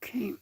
Okay.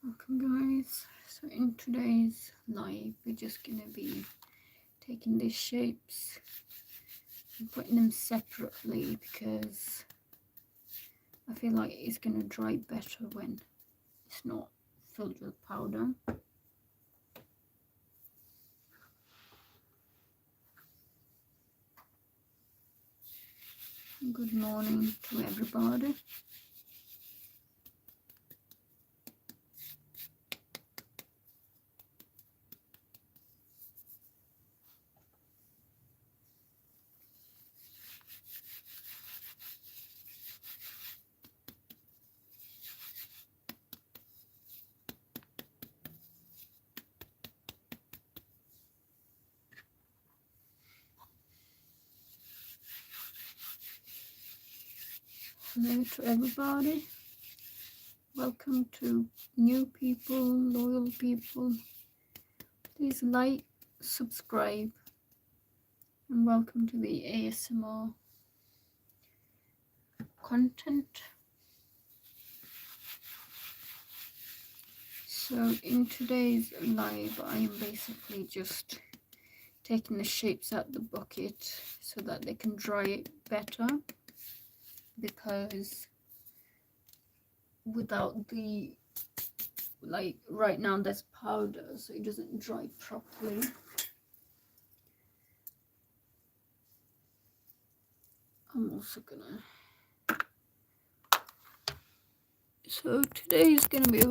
Welcome guys. So in today's live we're just gonna be taking these shapes and putting them separately because I feel like it's gonna dry better when it's not filled with powder. Good morning to everybody. Hello to everybody. Welcome to new people, loyal people. Please like, subscribe, and welcome to the ASMR content. So in today's live I am basically just taking the shapes out the bucket so that they can dry better, because without the, like right now there's powder so it doesn't dry properly. I'm also gonna, so today is going to be a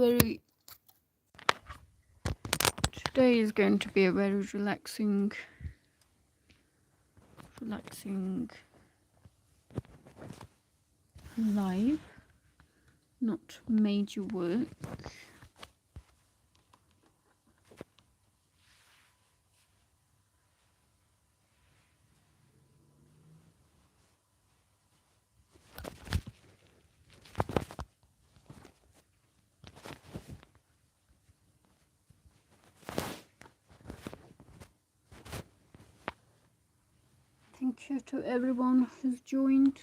very relaxing live, not major work. Thank you to everyone who's joined.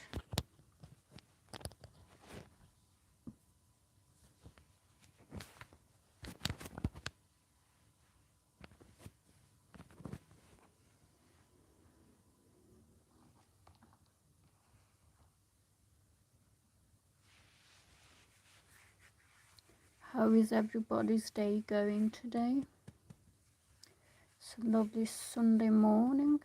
How is everybody's day going today? It's a lovely Sunday morning.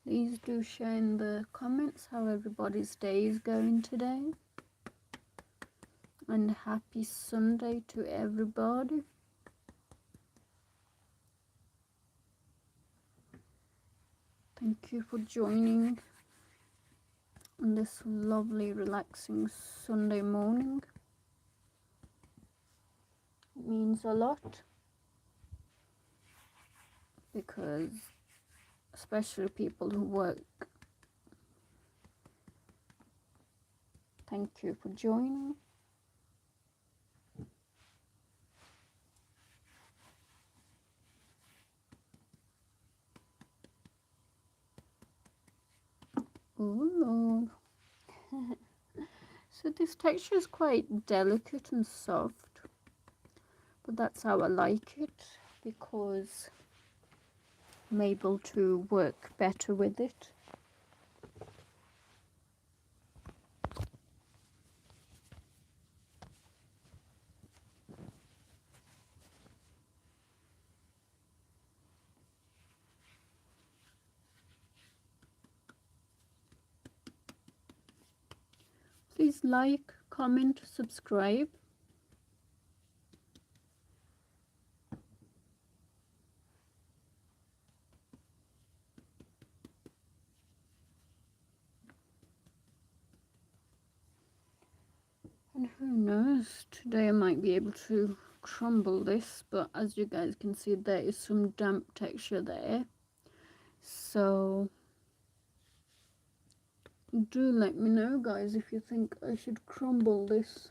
Please do share in the comments how everybody's day is going today. And happy Sunday to everybody. Thank you for joining on this lovely relaxing Sunday morning. It means a lot because especially people who work, thank you for joining. Oh Lord. So this texture is quite delicate and soft, but that's how I like it because I'm able to work better with it. Please like, comment, subscribe. And who knows, today I might be able to crumble this, but as you guys can see, there is some damp texture there. So do let me know, guys, if you think I should crumble this.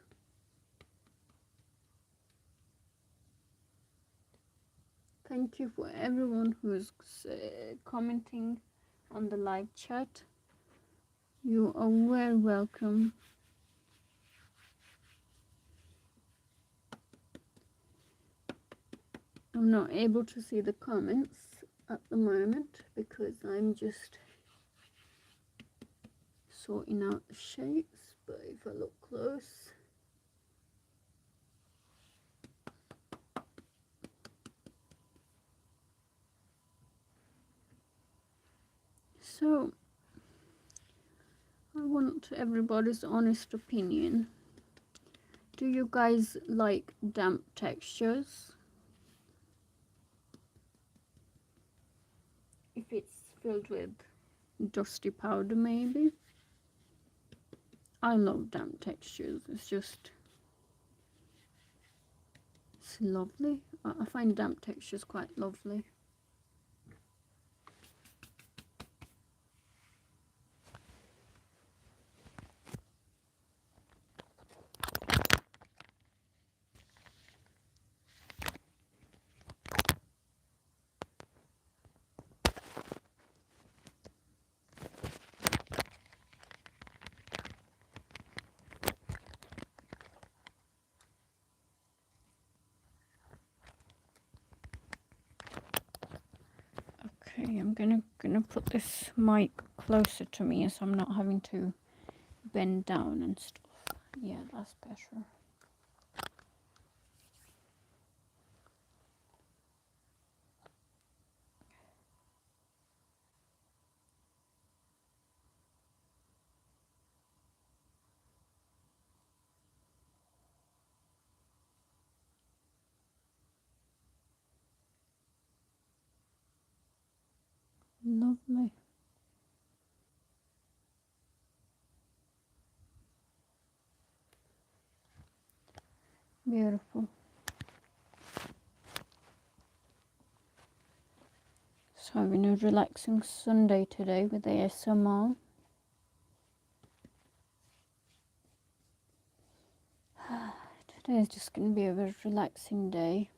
Thank you for everyone who's commenting on the live chat. You are very welcome. I'm not able to see the comments at the moment because I'm just sorting out the shapes, but if I look close, so I want everybody's honest opinion. Do you guys like damp textures? If it's filled with dusty powder, maybe. I love damp textures. It's lovely. I find damp textures quite lovely. Okay, I'm gonna put this mic closer to me so I'm not having to bend down and stuff. Yeah, that's better. Lovely. Beautiful. So having a relaxing Sunday today with ASMR. Today is just going to be a very relaxing day.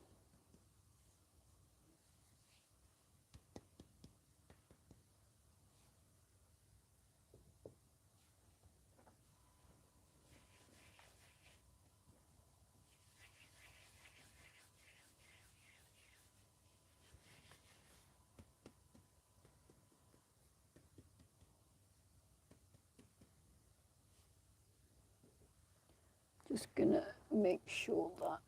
Just gonna make sure that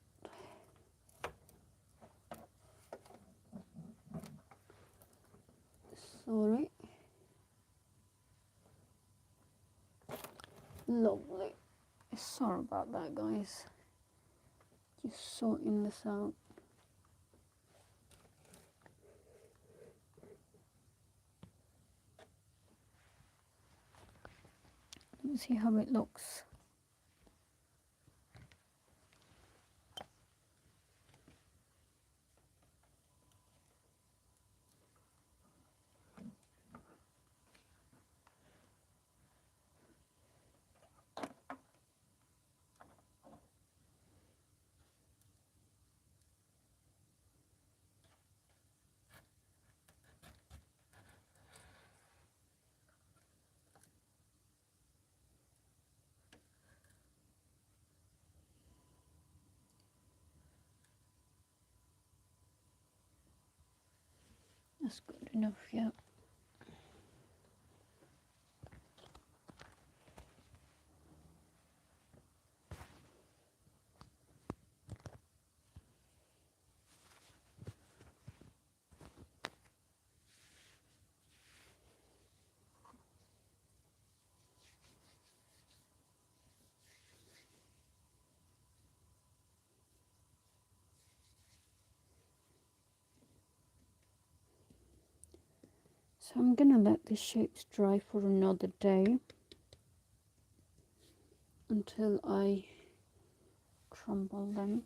sorry. Lovely. Sorry about that, guys. Just sorting this out. see how it looks. That's good enough, yeah. So I'm gonna let the shapes dry for another day until I crumble them.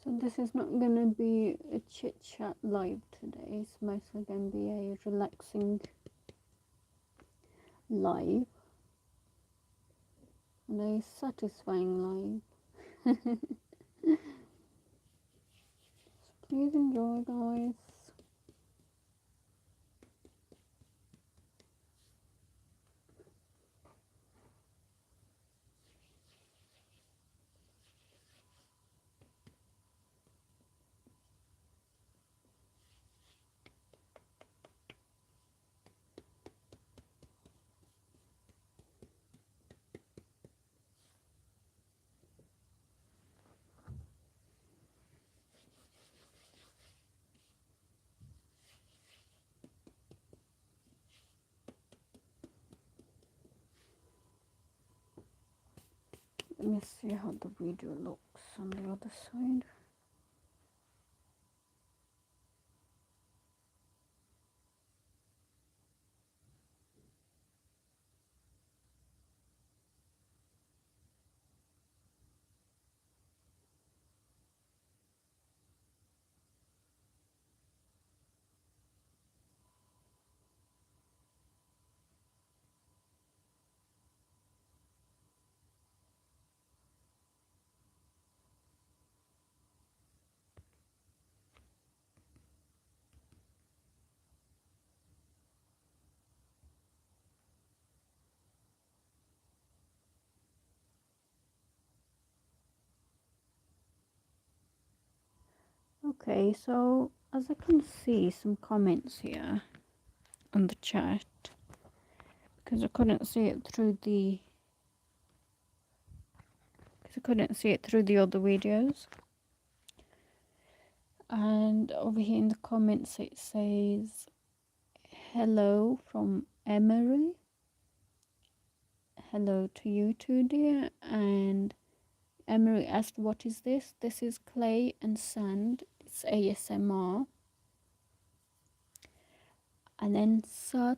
So this is not going to be a chit chat live today. It's mostly going to be a relaxing live and a satisfying live. So please enjoy, guys. Let me see how the video looks on the other side. Okay, so as I can see some comments here on the chat, because I couldn't see it through the other videos. And over here in the comments it says hello from Emery. Hello to you too, dear. And Emery asked, what is this? This is clay and sand. It's ASMR. And then Sat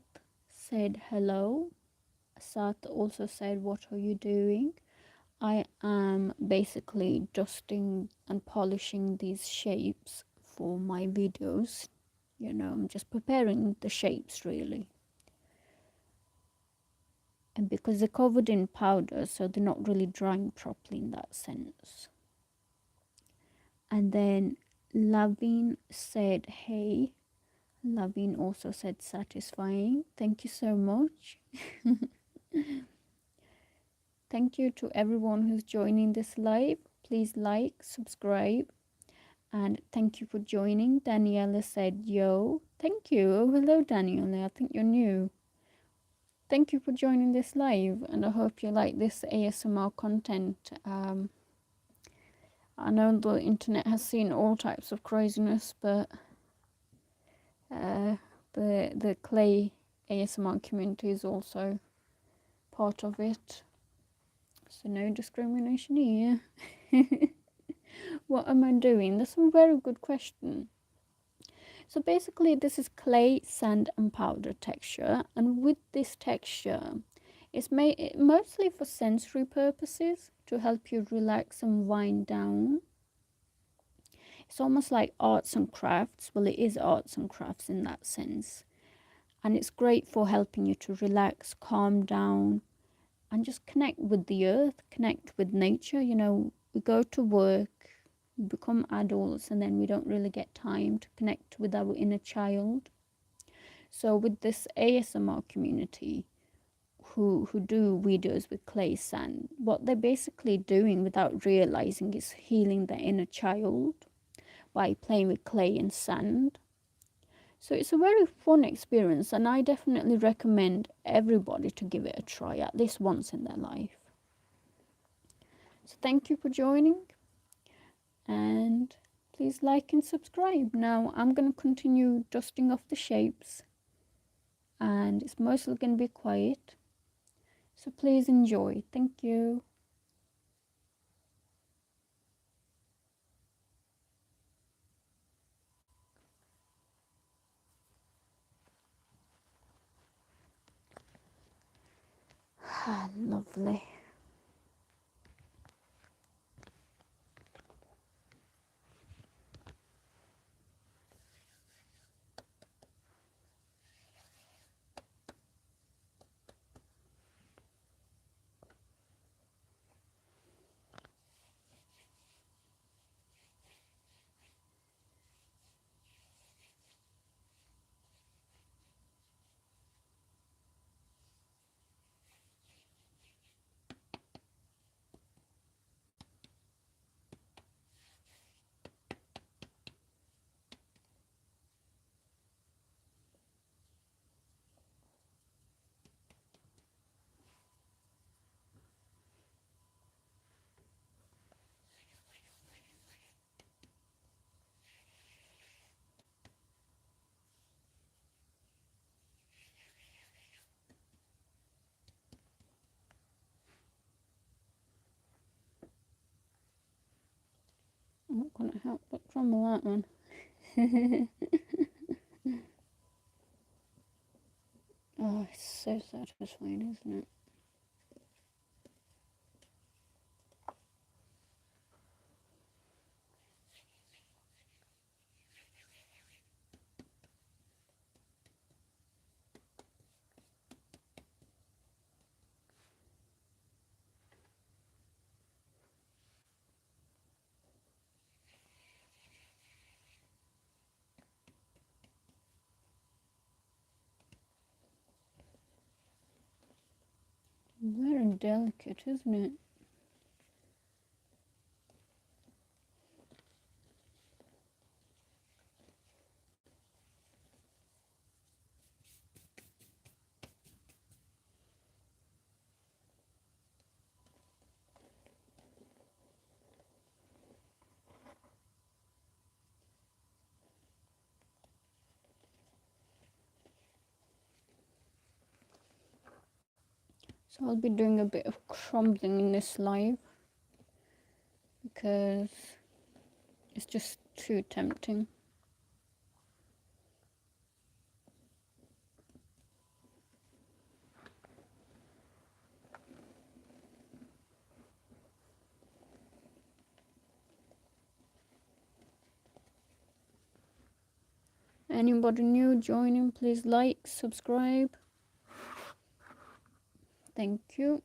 said hello. Sat also said, what are you doing? I am basically dusting and polishing these shapes for my videos. You know, I'm just preparing the shapes really. And because they're covered in powder, so they're not really drying properly in that sense. And then Lavin said, hey. Lavin also said, satisfying. Thank you so much. Thank you to everyone who's joining this live. Please like, subscribe, and thank you for joining. Daniela said, yo. Thank you. Oh, hello, Daniela. I think you're new. Thank you for joining this live, and I hope you like this ASMR content. I know the internet has seen all types of craziness, but the clay ASMR community is also part of it. So no discrimination here. What am I doing? That's a very good question. So basically this is clay, sand and powder texture, and with this texture it's made mostly for sensory purposes, to help you relax and wind down. It's almost like arts and crafts. Well, it is arts and crafts in that sense, and it's great for helping you to relax, calm down, and just connect with the earth, connect with nature. You know, we go to work, become adults, and then we don't really get time to connect with our inner child. So with this ASMR community who do videos with clay sand, what they're basically doing without realizing is healing their inner child by playing with clay and sand. So it's a very fun experience, and I definitely recommend everybody to give it a try at least once in their life. So thank you for joining, and please like and subscribe. Now I'm going to continue dusting off the shapes, and it's mostly going to be quiet, so please enjoy. Thank you. Lovely. I'm not going to help but crumble that one. Oh, it's so satisfying, isn't it? Very delicate, isn't it? So I'll be doing a bit of crumbling in this live because it's just too tempting. Anybody new joining, please like, subscribe. Thank you.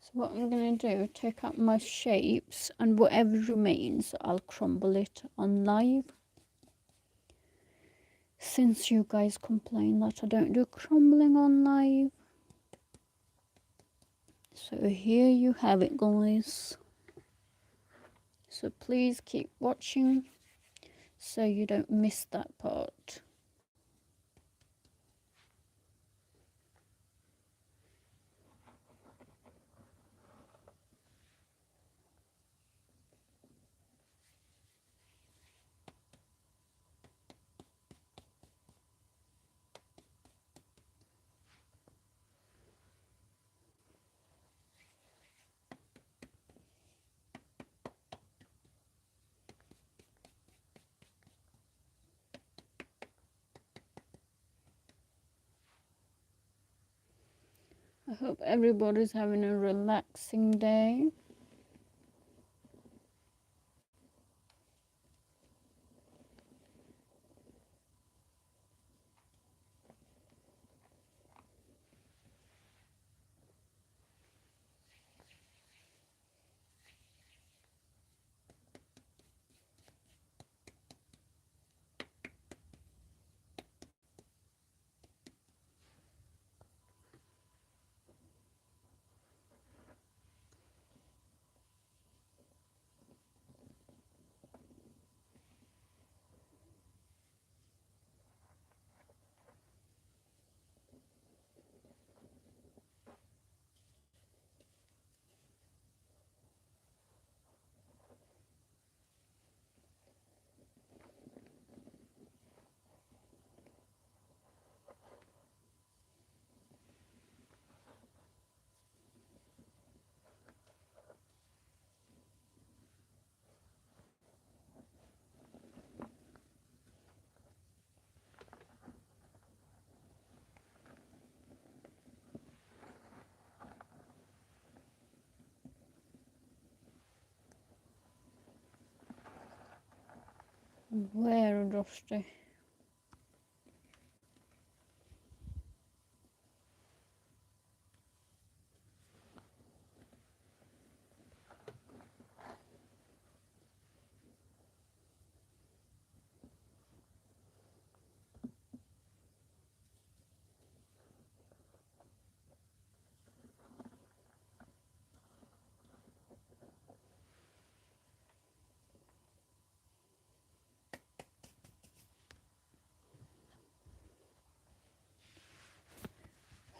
So what I'm going to do, take out my shapes, and whatever remains, I'll crumble it on live. Since you guys complain that I don't do crumbling on live. So here you have it, guys. So please keep watching so you don't miss that part. I hope everybody's having a relaxing day. Very dusty.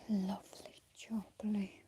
Lovely jubbly.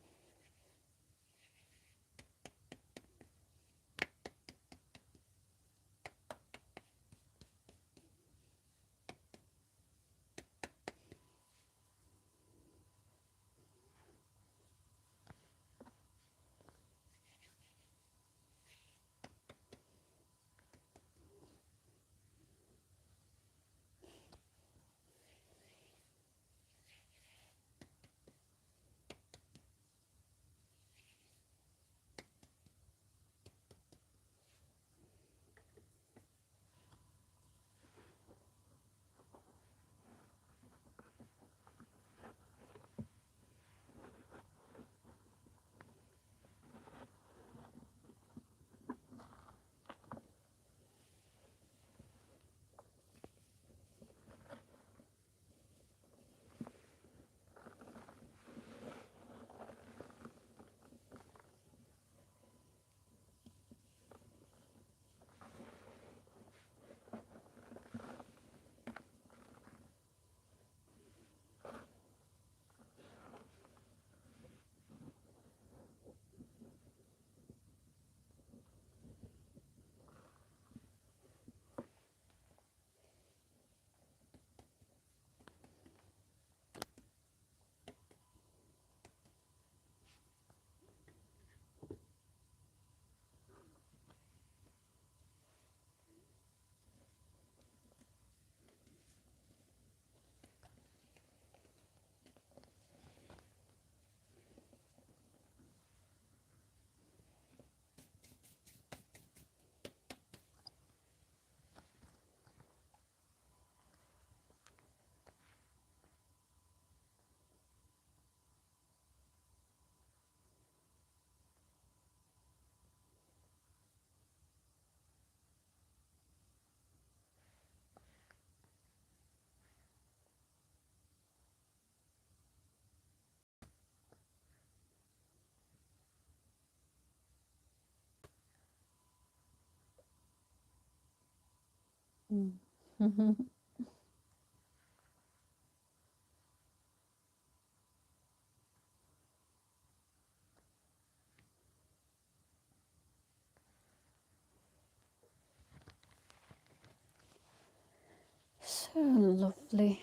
So lovely.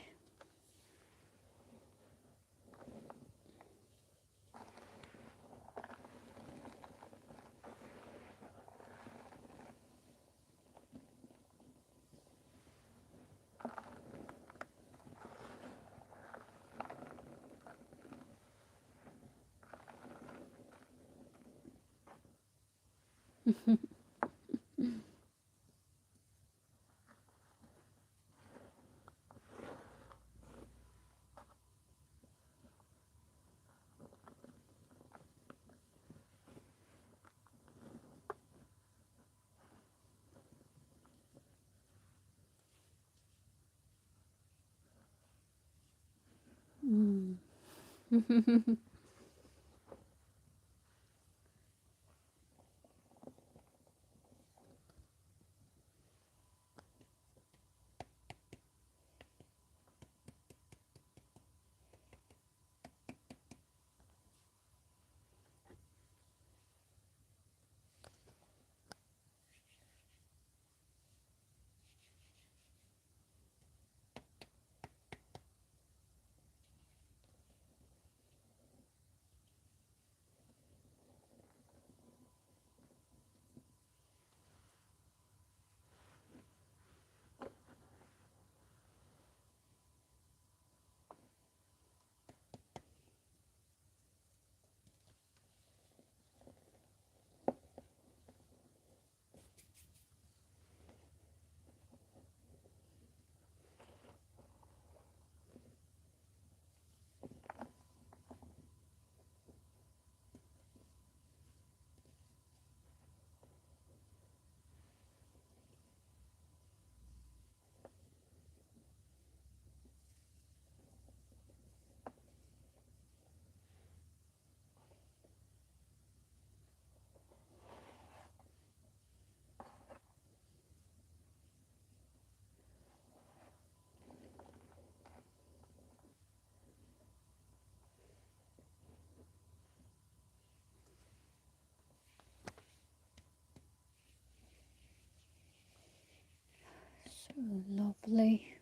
Mm. So lovely.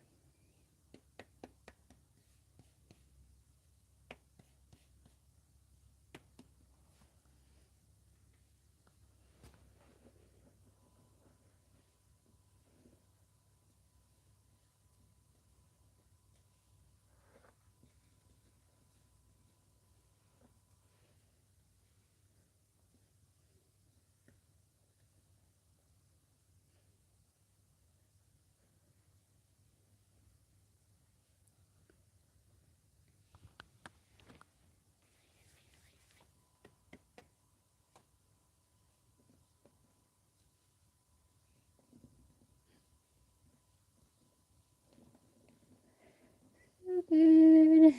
So good.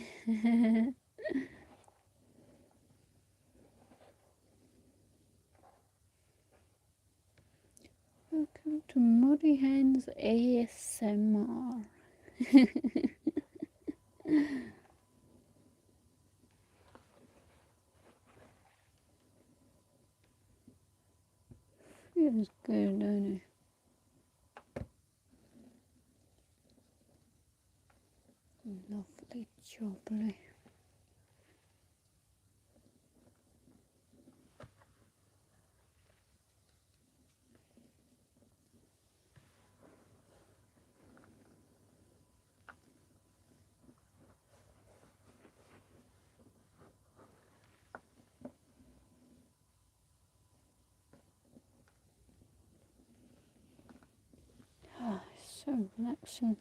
Welcome to Muddy Hands ASMR. Feels good, don't it? Lovely jubbly. Ah, so relaxing.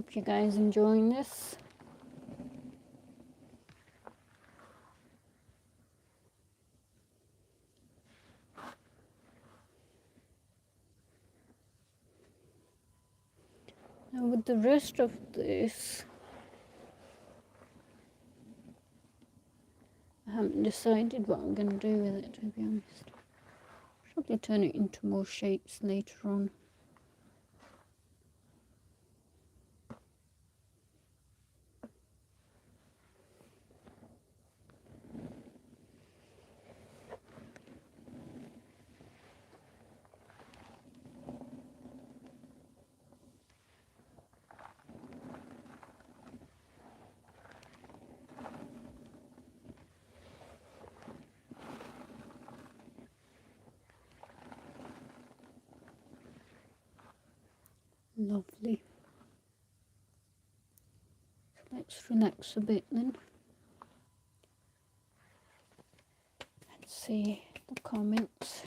Hope you guys enjoying this. Now with the rest of this, I haven't decided what I'm going to do with it, to be honest. Probably turn it into more shapes later on. Lovely. Let's relax a bit then. Let's see the comments.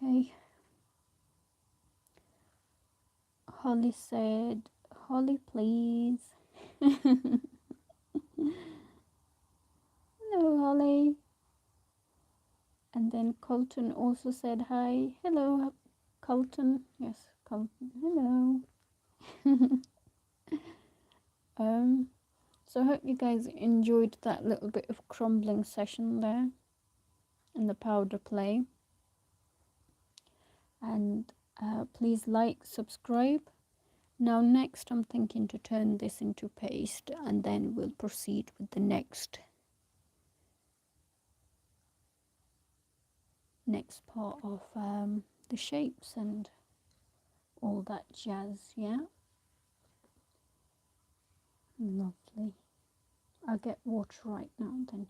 Okay. Holly said, Holly, please. Hello, Holly. And then Colton also said hi. Hello, Colton. Yes, Colton. Hello. So I hope you guys enjoyed that little bit of crumbling session there in the Powderplay. And please like, subscribe. Now next I'm thinking to turn this into paste, and then we'll proceed with the next part of the shapes and all that jazz. Yeah, lovely. I'll get water right now then.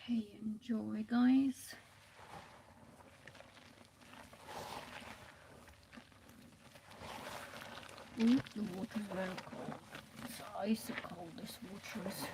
Okay, enjoy guys. Ooh, the water's very cold. It's icy cold, this water is.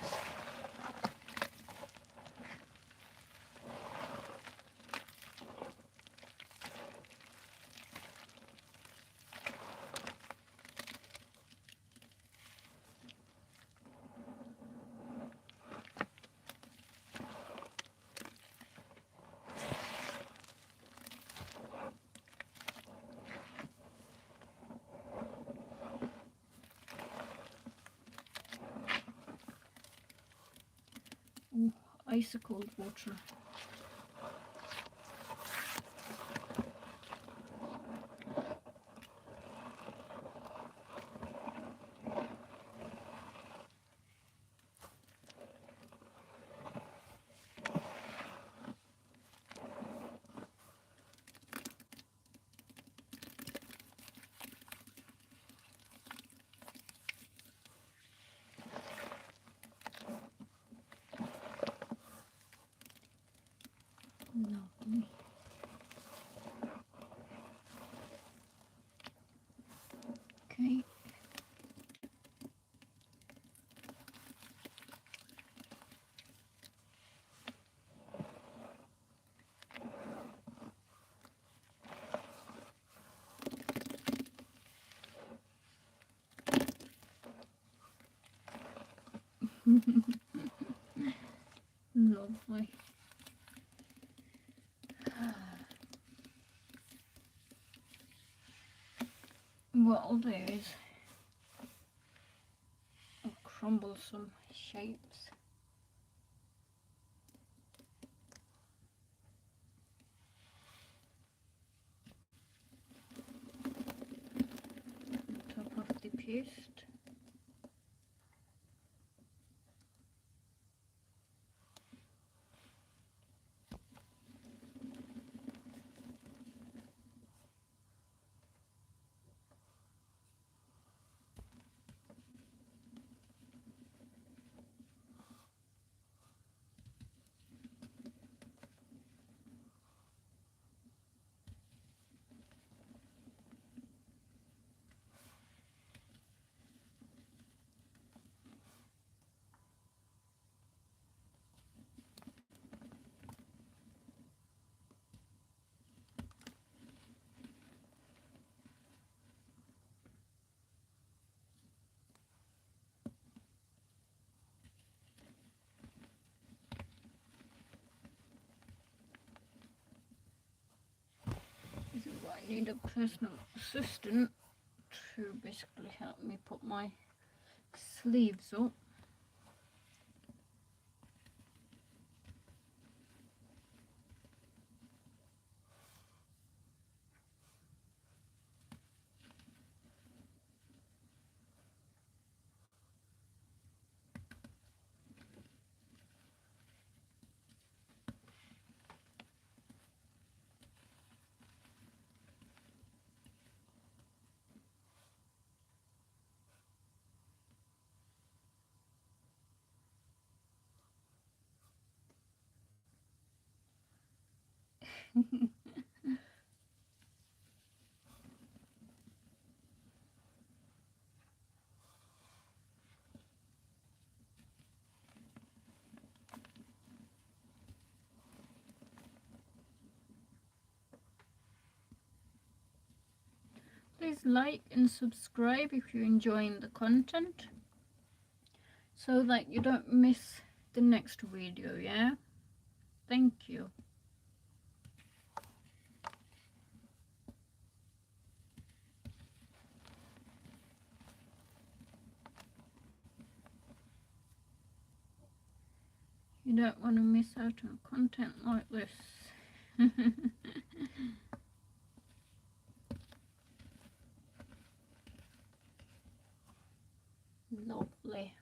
ice cold water. Lovely. Okay. Lovely. What I'll do is I'll crumble some shapes. On top of the paste. This is why I need a personal assistant to basically help me put my sleeves up. Please like and subscribe if you're enjoying the content so that you don't miss the next video, yeah? Thank you. You don't want to miss out on content like this. Lovely.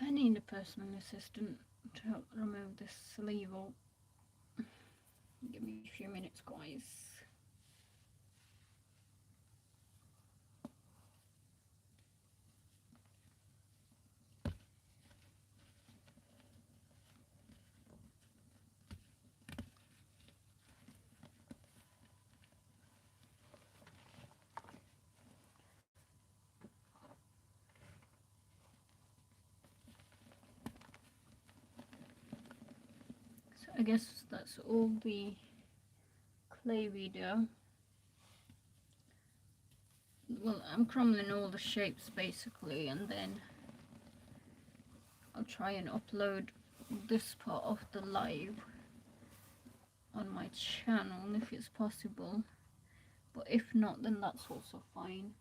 I need a personal assistant to help remove this sleeve up. Give me a few minutes, guys. I guess that's all the clay video. Well, I'm crumbling all the shapes basically, and then I'll try and upload this part of the live on my channel if it's possible, but if not, then that's also fine.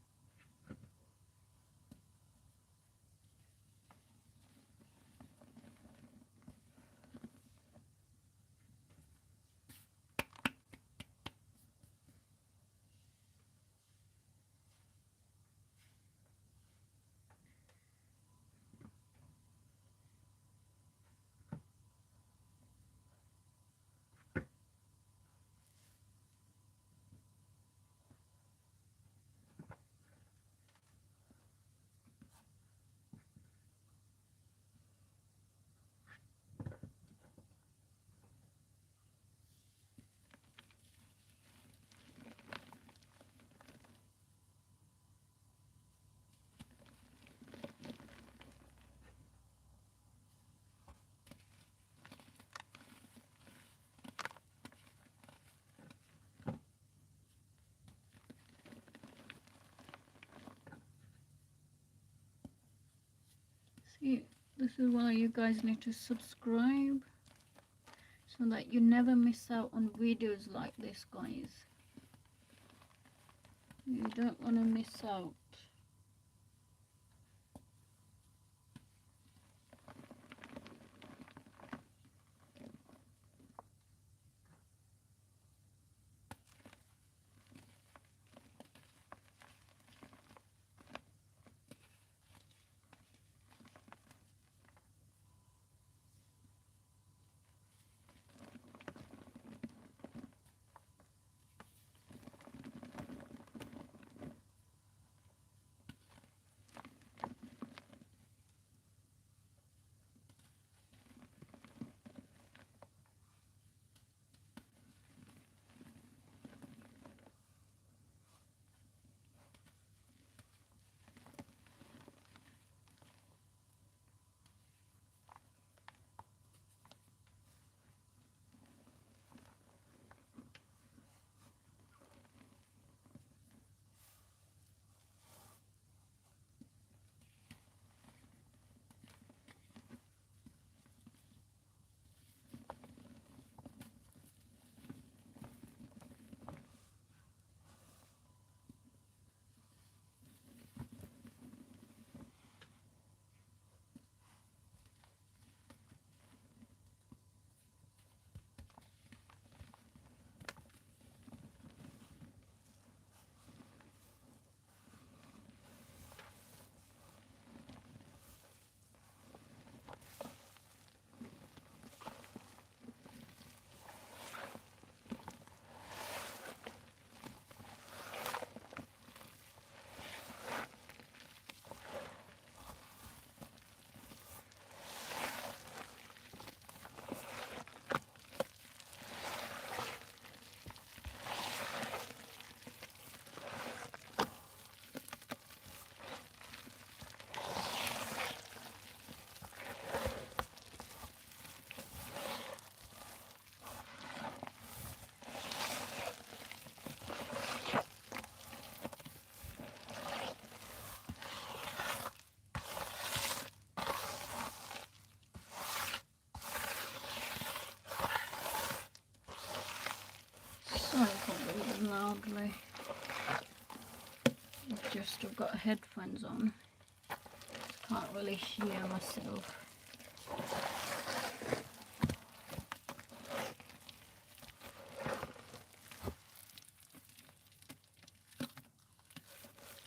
See, this is why you guys need to subscribe, so that you never miss out on videos like this, guys. You don't want to miss out. Sorry for breathing loudly. It's just I've got headphones on. Can't really hear myself.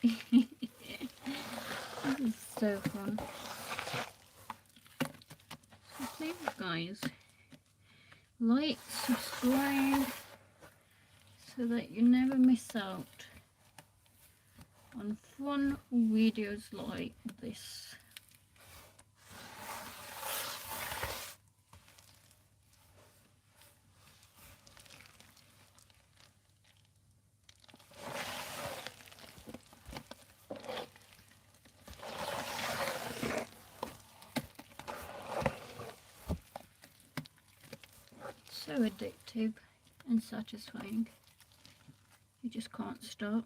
This is so fun. So please, guys, like, subscribe, so that you never miss out on fun videos like this. So addictive and satisfying. You just can't stop.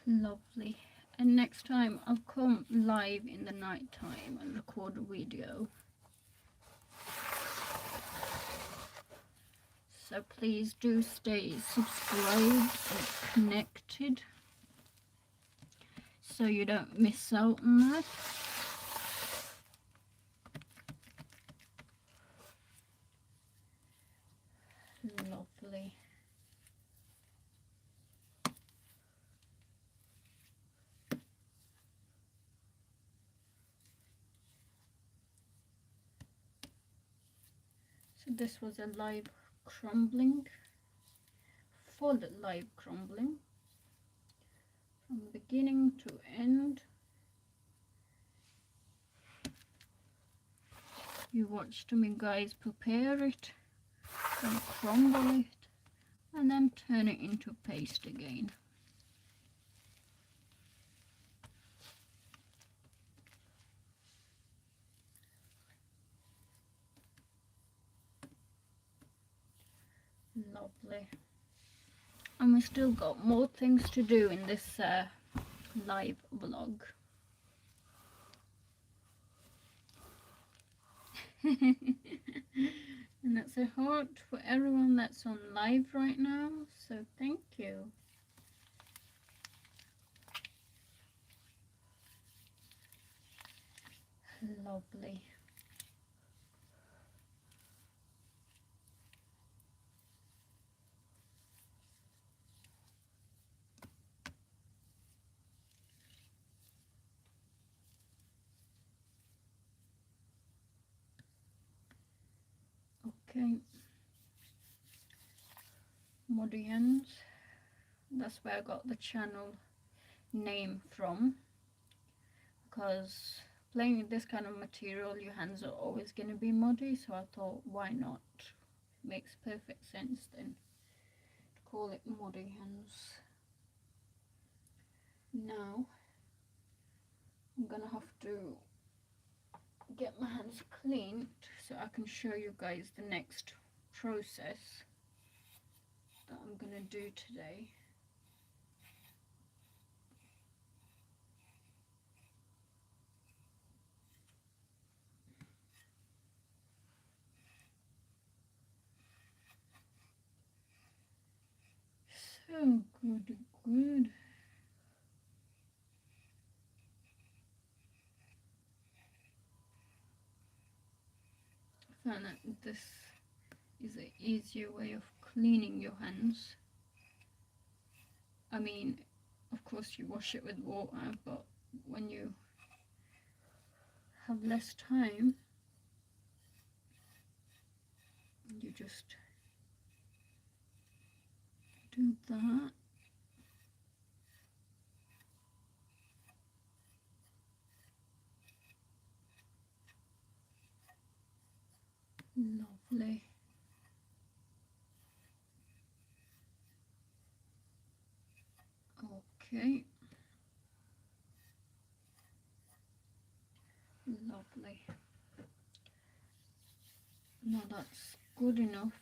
Lovely. And next time I'll come live in the night time and record a video. So please do stay subscribed and connected so you don't miss out on that. Lovely. So this was a live crumbling, full live crumbling from beginning to end. You watched me guys prepare it and crumble it and then turn it into paste again. Lovely. And we still got more things to do in this live vlog. And that's a heart for everyone that's on live right now, so thank you. Lovely. Okay, Muddy Hands, that's where I got the channel name from, because playing with this kind of material your hands are always going to be muddy, so I thought why not, makes perfect sense then to call it Muddy Hands. Now I'm gonna have to get my hands cleaned so I can show you guys the next process that I'm gonna do today. So good. I found that this is an easier way of cleaning your hands. I mean, of course you wash it with water, but when you have less time, you just do that. Lovely. Okay. Lovely. Now that's good enough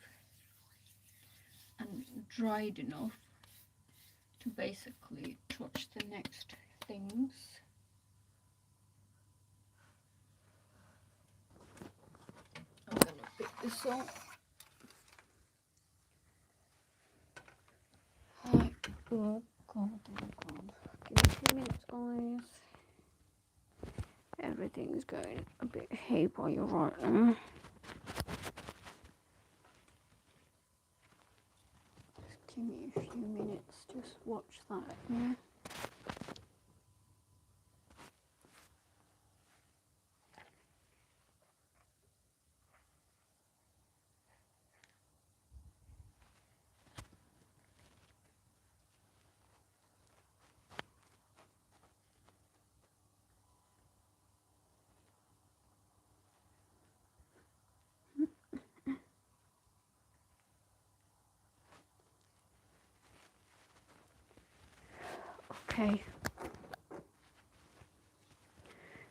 and dried enough to basically touch the next things. I'm gonna pick this up. Right. Oh god, oh god. Give me 2 minutes, guys. Everything's going a bit haywire right now. Just give me a few minutes, just watch that, yeah. Okay,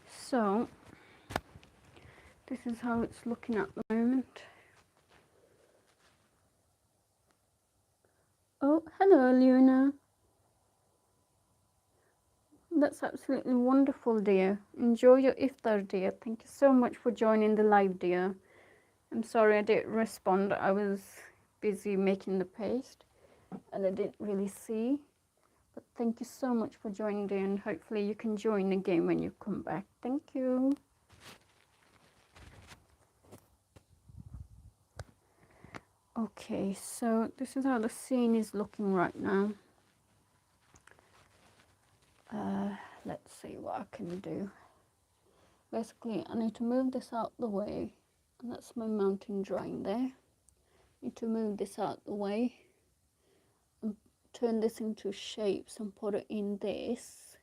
so this is how it's looking at the moment. Oh, hello, Luna. That's absolutely wonderful, dear. Enjoy your iftar, dear. Thank you so much for joining the live, dear. I'm sorry I didn't respond. I was busy making the paste and I didn't really see. But thank you so much for joining, dear, and hopefully you can join again when you come back. Thank you. Okay, so this is how the scene is looking right now. Let's see what I can do. Basically, I need to move this out the way, and that's my mountain drawing there. I need to move this out the way and turn this into shapes and put it in this.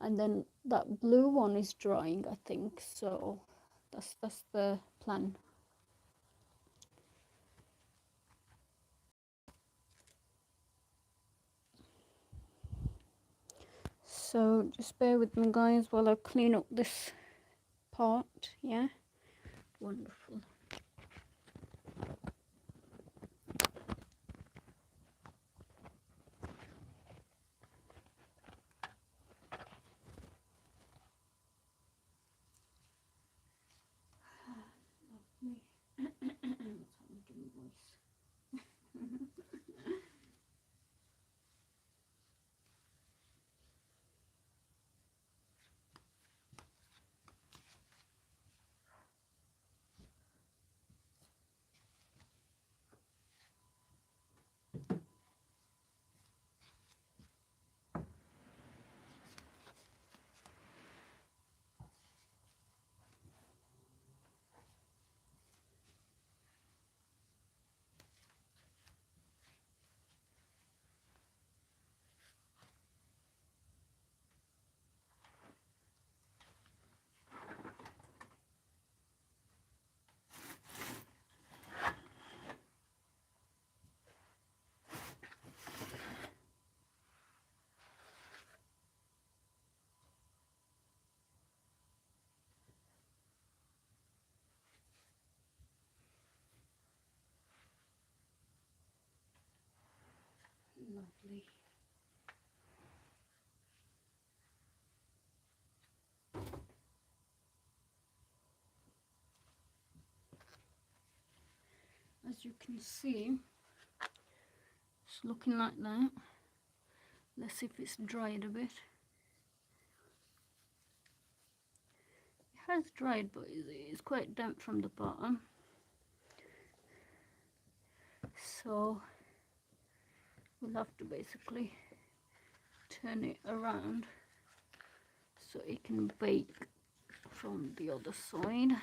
And then that blue one is drying, I think, so that's the plan. So just bear with me, guys, while I clean up this part. Yeah, wonderful. Lovely. As you can see, it's looking like that. Let's see if it's dried a bit. It has dried, but it's quite damp from the bottom. So we'll have to basically turn it around so it can bake from the other side.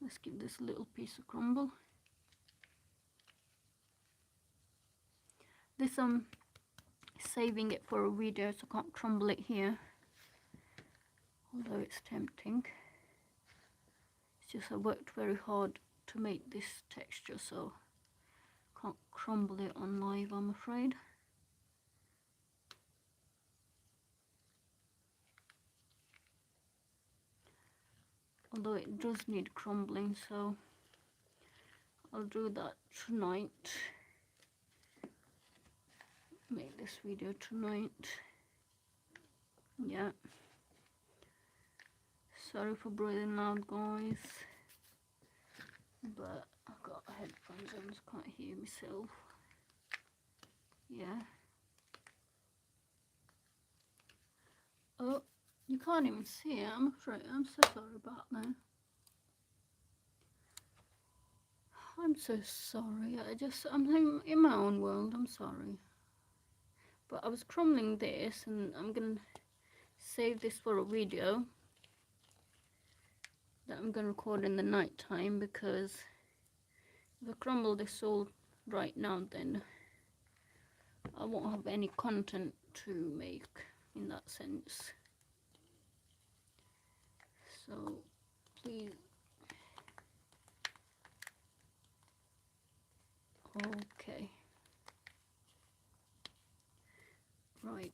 Let's give this a little piece of crumble. This saving it for a video, so I can't crumble it here, although it's tempting. It's just I worked very hard to make this texture, so can't crumble it on live, I'm afraid. Although it does need crumbling, so I'll do that tonight. Make this video tonight. Yeah. Sorry for breathing loud, guys, but I've got headphones on, so I can't hear myself. Yeah. Oh, you can't even see it, I'm afraid. I'm so sorry about that. I'm so sorry. I'm in my own world. I'm sorry. But I was crumbling this, and I'm gonna save this for a video that I'm gonna record in the night time, because if I crumble this all right now, then I won't have any content to make in that sense. So please. Okay. Right.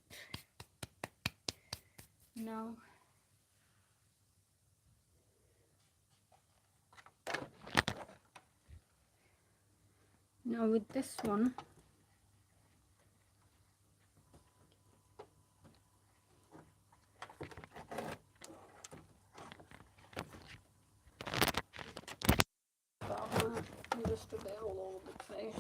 Now with this one, I'm just a bit all over the place.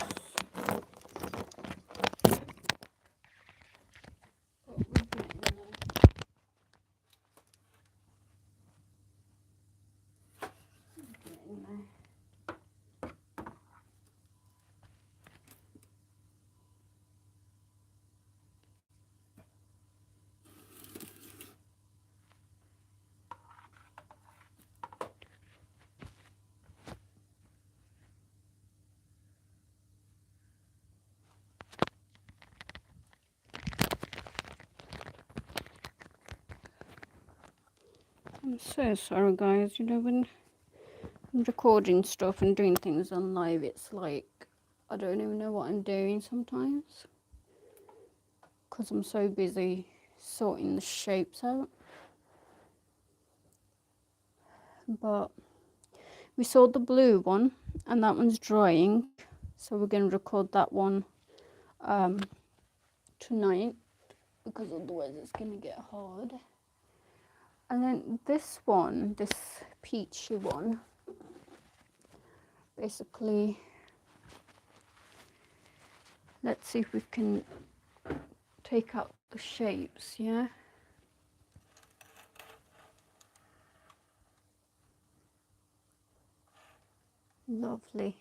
I'm so sorry guys, you know, when I'm recording stuff and doing things on live, it's like I don't even know what I'm doing sometimes because I'm so busy sorting the shapes out. But we saw the blue one and that one's drying, so we're going to record that one tonight because otherwise it's going to get hard. And then this one, this peachy one, basically, let's see if we can take out the shapes, yeah? Lovely.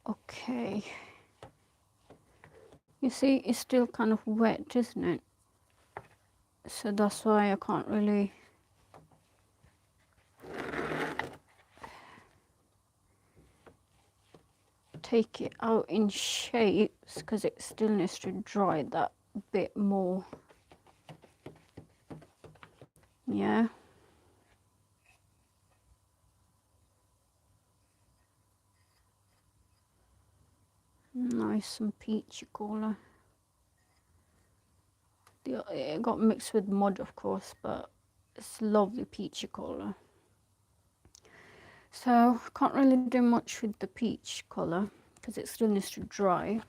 Okay. You see, it's still kind of wet, isn't it? So that's why I can't really take it out in shapes because it still needs to dry that bit more. Yeah. Nice and peachy colour. It got mixed with mud, of course, but it's lovely peachy colour. So can't really do much with the peach colour because it still needs to dry.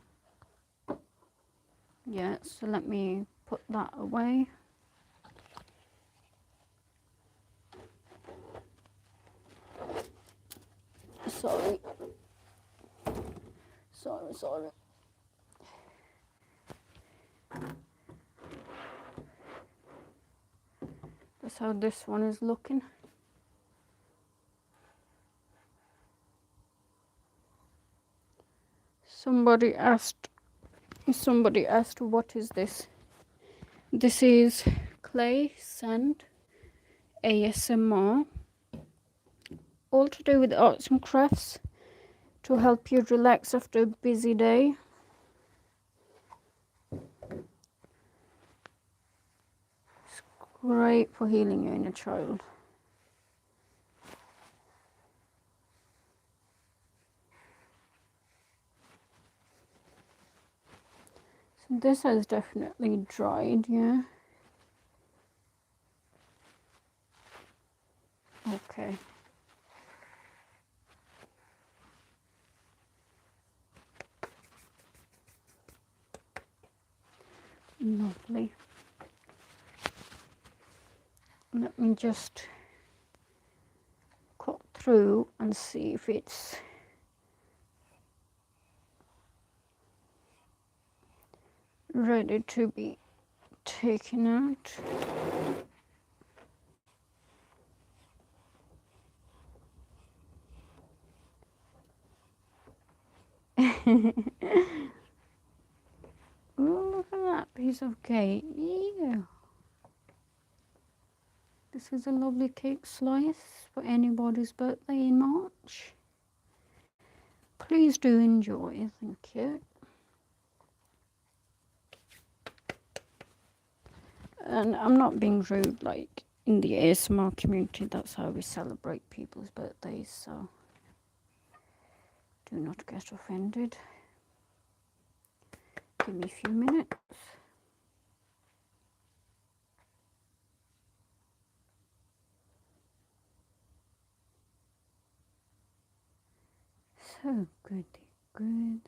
Yeah, so let me put that away. Sorry. That's how this one is looking. Somebody asked what is this? This is clay sand ASMR, all to do with arts and crafts to help you relax after a busy day. It's great for healing your inner child. So this has definitely dried, yeah. Okay. Lovely. Let me just cut through and see if it's ready to be taken out. Oh, look at that piece of cake. Yeah. This is a lovely cake slice for anybody's birthday in March. Please do enjoy. Thank you. And I'm not being rude, like in the ASMR community, that's how we celebrate people's birthdays, so do not get offended. Give me a few minutes. So good, good.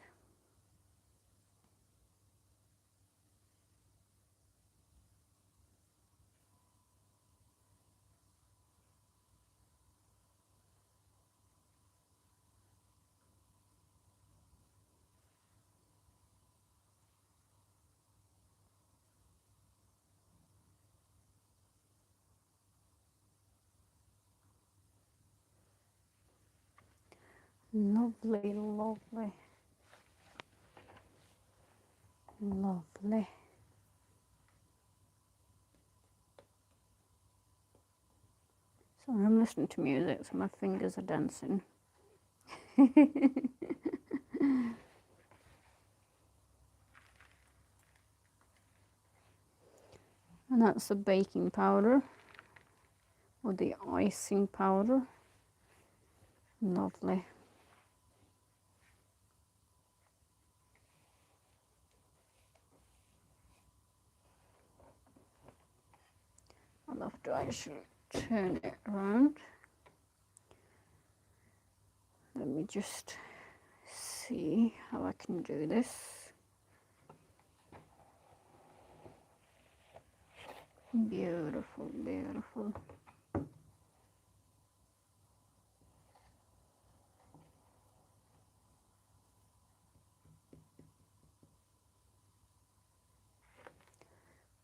Lovely, lovely, lovely. Sorry, I'm listening to music, so my fingers are dancing. And that's the baking powder, or the icing powder. Lovely. I'll have to actually turn it around. Let me just see how I can do this. Beautiful, beautiful.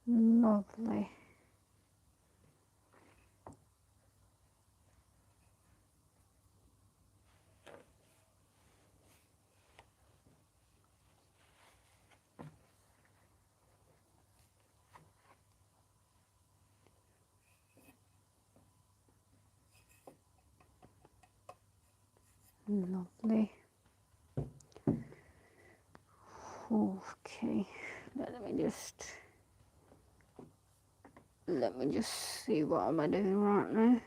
Lovely. Lovely. Okay, let me just see what am I doing right now.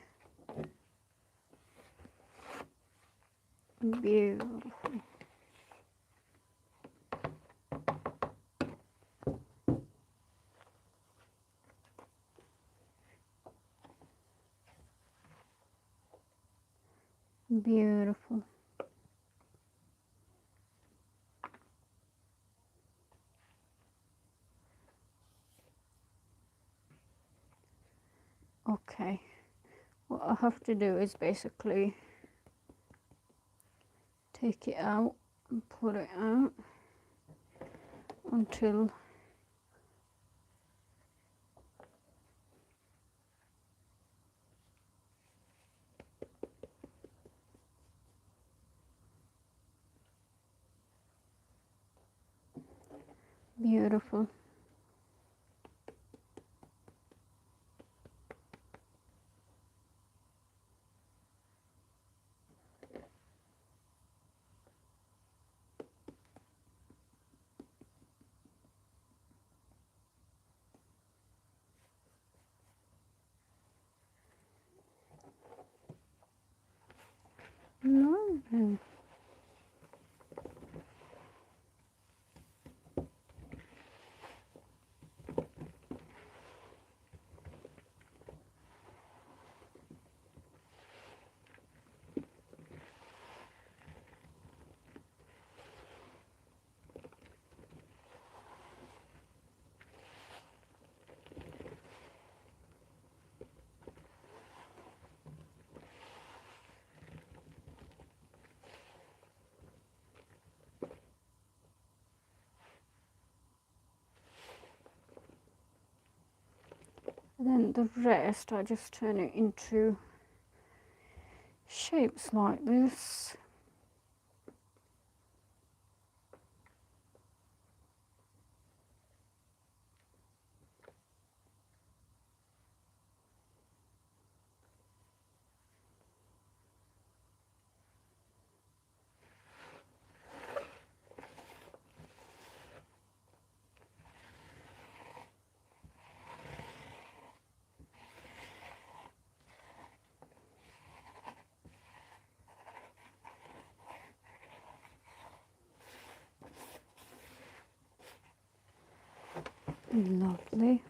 Beautiful. Beautiful. Okay, what I have to do is basically take it out and put it out until beautiful. No. Then the rest I just turn it into shapes like this. Lovely.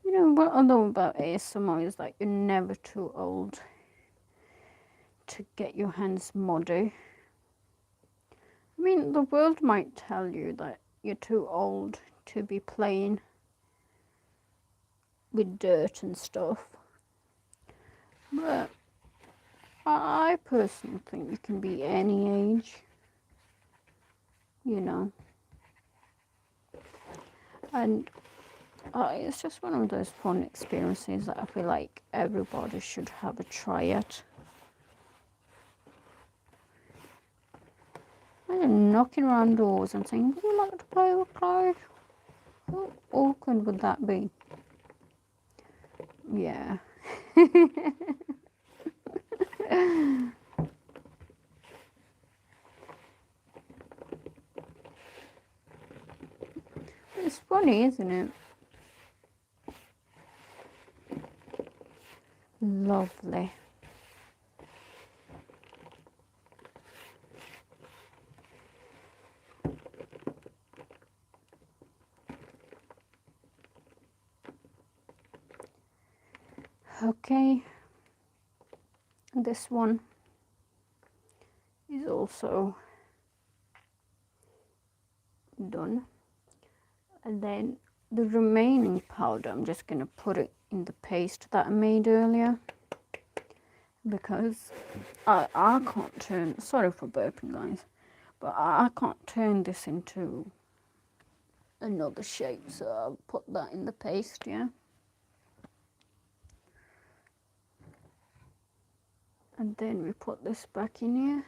You know what I love about ASMR is that you're never too old to get your hands muddy. I mean, the world might tell you that you're too old to be playing with dirt and stuff, but I personally think you can be any age, you know, and it's just one of those fun experiences that I feel like everybody should have a try at. I'm knocking around doors and saying, would you like to play with Chloe? How awkward would that be? Yeah. It's funny, isn't it? Lovely. Okay, this one is also done, and then the remaining powder I'm just going to put it in the paste that I made earlier, because I can't turn, sorry for burping guys, but I can't turn this into another shape, so I'll put that in the paste. Yeah, and then we put this back in here.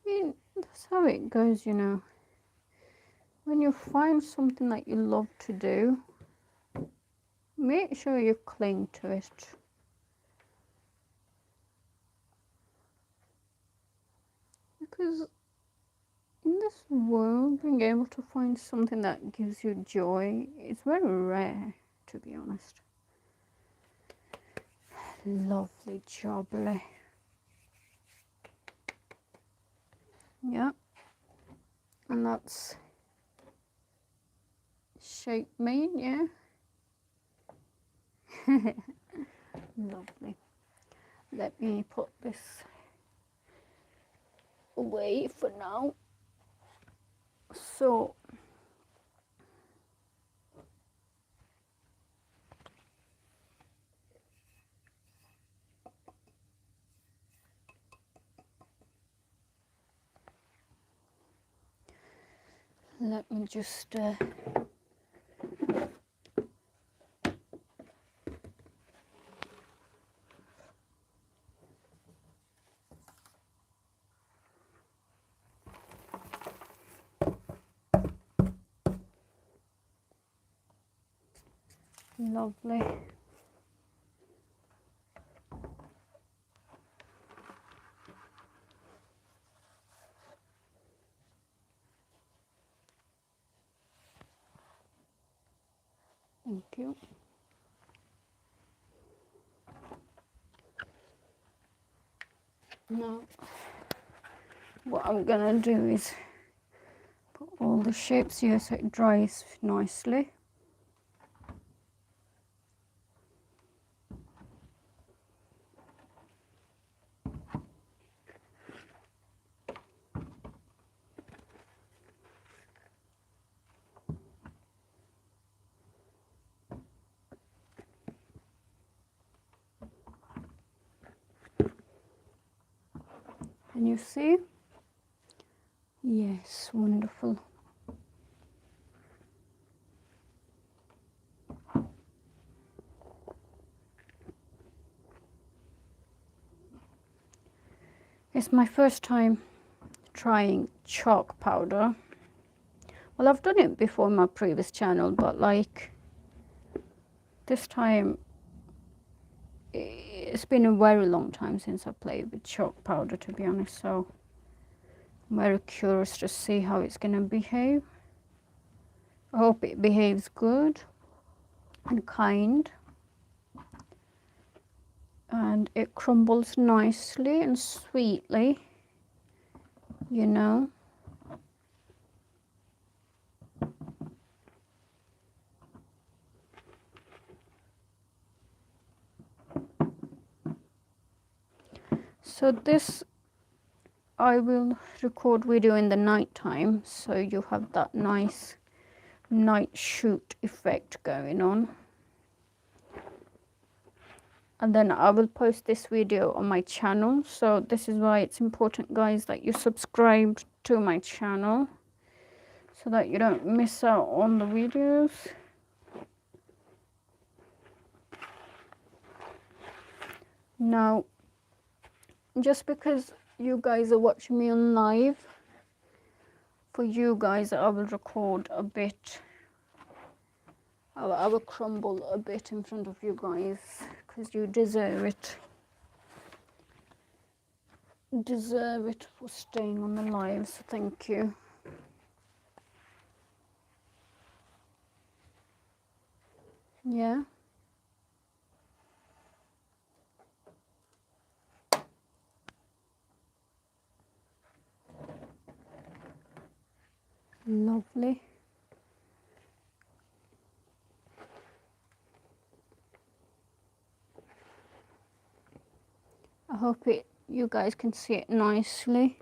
I mean, that's how it goes, you know. When you find something that you love to do, make sure you cling to it. Because in this world, being able to find something that gives you joy is very rare, to be honest. Lovely jubbly. Yeah. And that's shape made, yeah. Lovely. Let me put this away for now. So let me just lovely. Thank you. Now, what I'm gonna do is put all the shapes here so it dries nicely. Can you see? Yes, wonderful. It's my first time trying chalk powder. Well, I've done it before in my previous channel, but like this time it's been a very long time since I played with chalk powder, to be honest, so I'm very curious to see how it's going to behave. I hope it behaves good and kind, and it crumbles nicely and sweetly, you know. So this I will record video in the night time, so you have that nice night shoot effect going on. And then I will post this video on my channel, so this is why it's important, guys, that you subscribe to my channel so that you don't miss out on the videos. Now, just because you guys are watching me on live, for you guys I will record a bit. I will crumble a bit in front of you guys because you deserve it. Deserve it for staying on the live, so thank you. Yeah. Lovely. I hope you guys can see it nicely,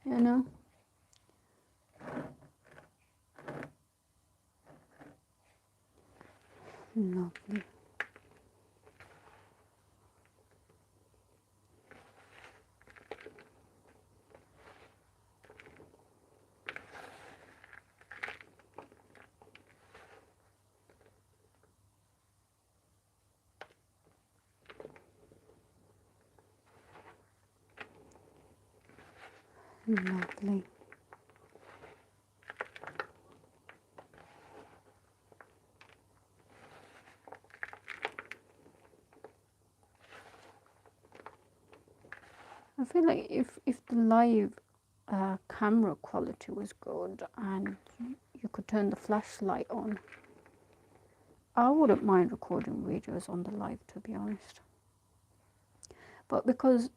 you know. Lovely. Lovely. I feel like if the live camera quality was good and you could turn the flashlight on, I wouldn't mind recording videos on the live, to be honest. But because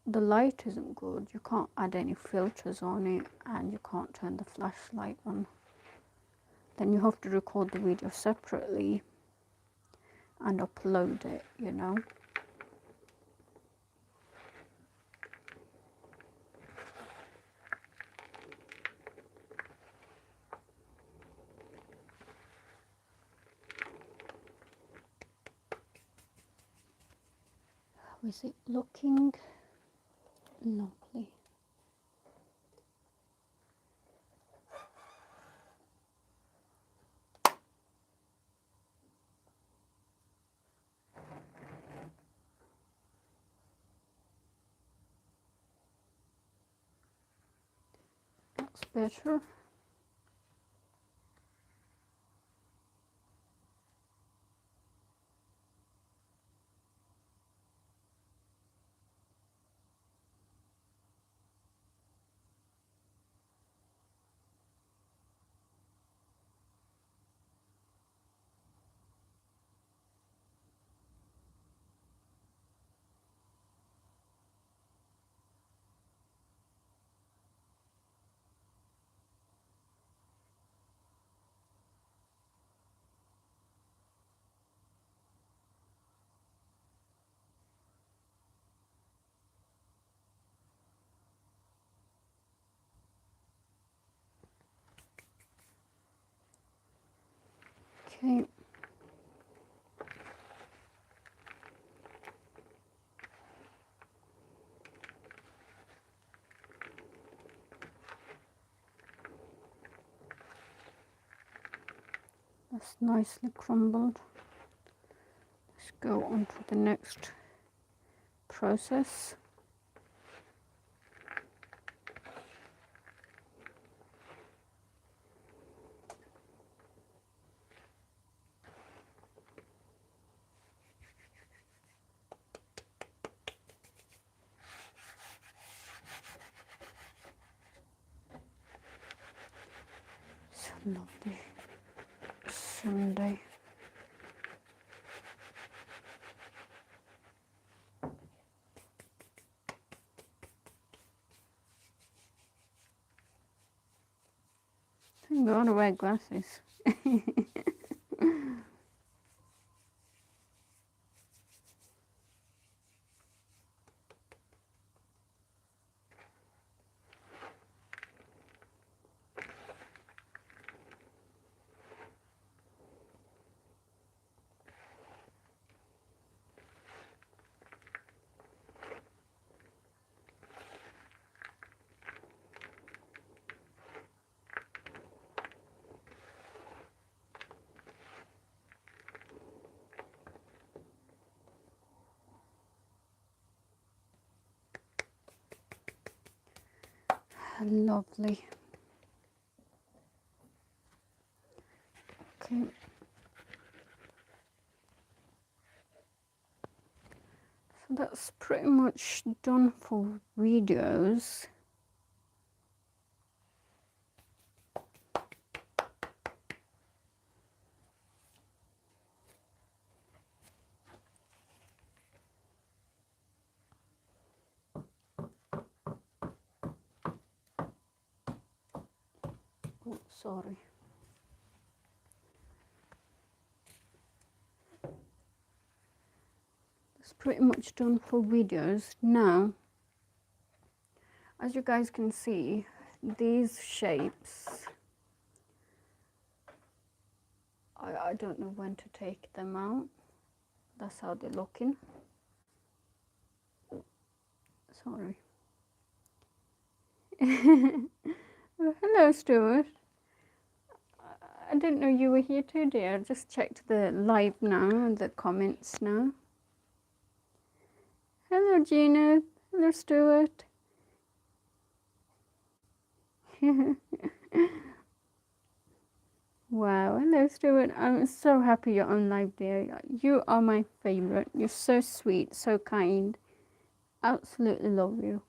the light isn't good, you can't add any filters on it and you can't turn the flashlight on. Then you have to record the video separately and upload it, you know. How is it looking? Lovely. That's better. Okay. That's nicely crumbled. Let's go on to the next process. Lovely Sunday. I'm going to wear glasses. Lovely. Okay. So that's pretty much done for videos. Oh, sorry. That's pretty much done for videos. Now, as you guys can see, these shapes, I don't know when to take them out. That's how they're looking. Sorry. Well, hello, Stuart. I didn't know you were here too, dear. I just checked the live now and the comments now. Hello, Gina. Hello, Stuart. Wow, hello, Stuart. I'm so happy you're on live, dear. You are my favorite. You're so sweet, so kind. Absolutely love you.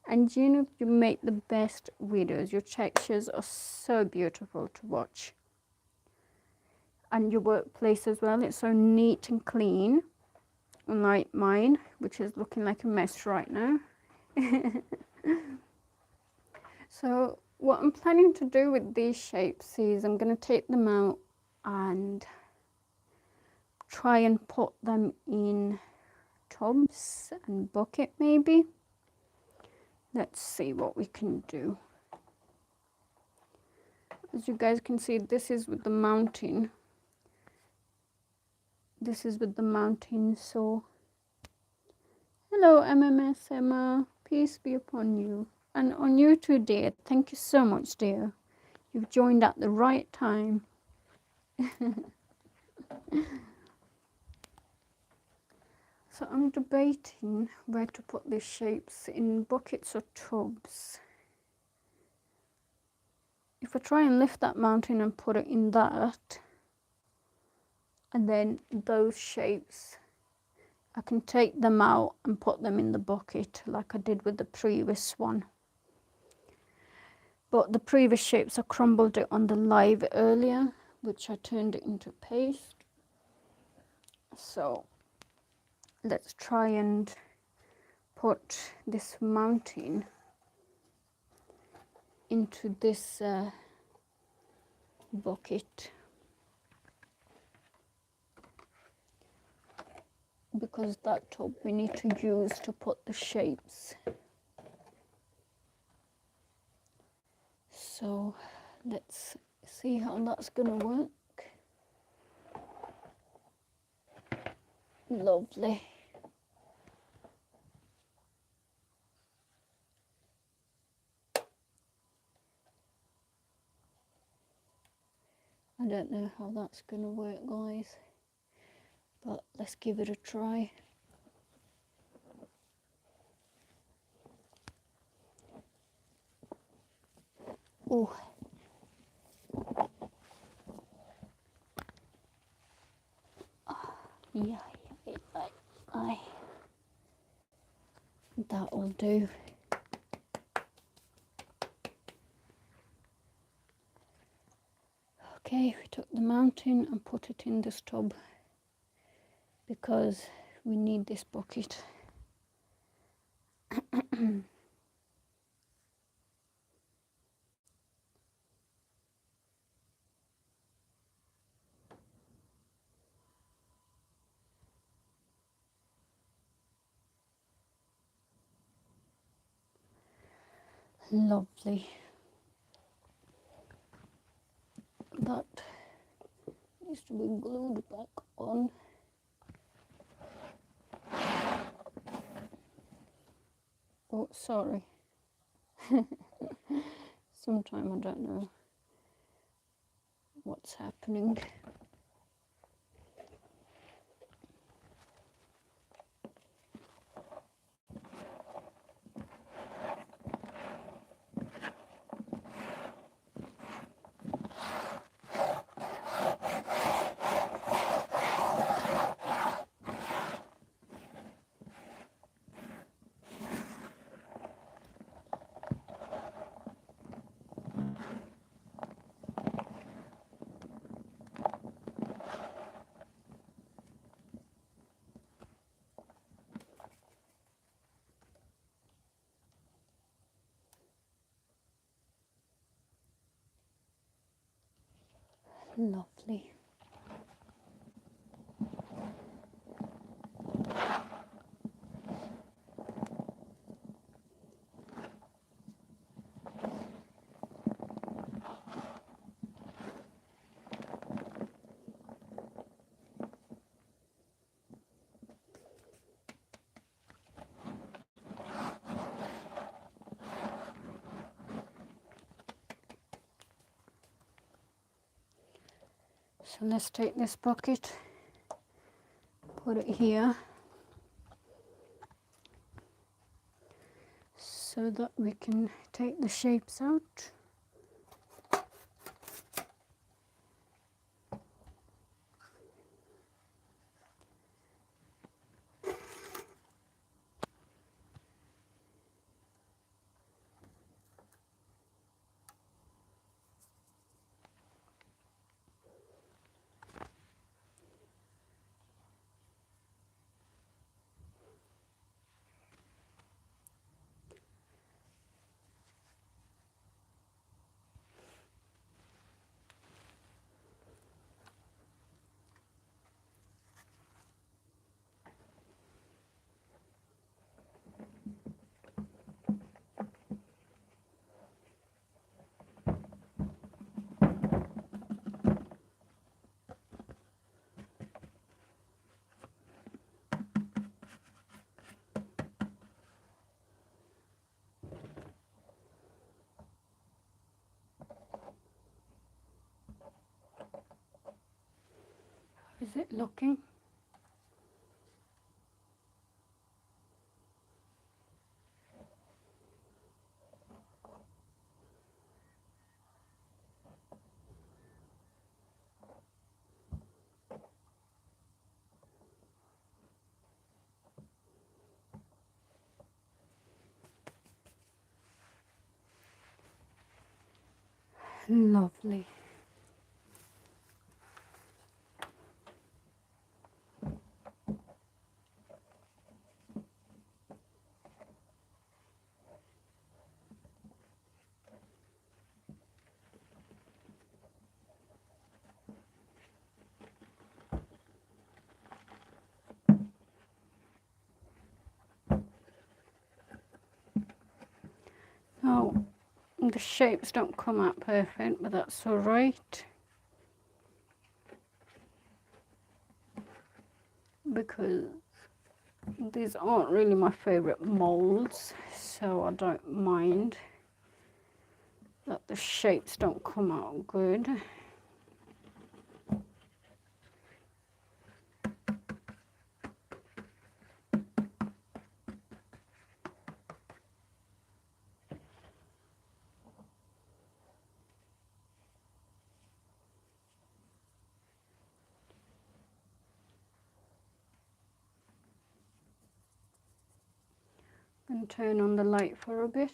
And Gina, you make the best videos. Your textures are so beautiful to watch. And your workplace as well, it's so neat and clean, unlike mine, which is looking like a mess right now. So what I'm planning to do with these shapes is I'm going to take them out and try and put them in tubs and bucket maybe. Let's see what we can do. As you guys can see, this is with the mounting. This is with the mounting saw. Hello, MMSMR. Peace be upon you. And on you too, dear. Thank you so much, dear. You've joined at the right time. So I'm debating where to put these shapes, in buckets or tubs. If I try and lift that mountain and put it in that, and then those shapes, I can take them out and put them in the bucket like I did with the previous one. But the previous shapes I crumbled it on the live earlier, which I turned it into paste. So let's try and put this mountain into this bucket, because that tub we need to use to put the shapes. So let's see how that's gonna work. Lovely. I don't know how that's gonna work, guys, but let's give it a try. Oh, yeah, that'll do. we took the mountain and put it in this tub because we need this bucket. Lovely. That needs to be glued back on. Oh, sorry. Sometimes I don't know what's happening. Lovely. So let's take this bucket, put it here so that we can take the shapes out. Is it looking? Lovely. Now, the shapes don't come out perfect, but that's all right, because these aren't really my favorite molds, so I don't mind that the shapes don't come out good. I'm going to turn on the light for a bit.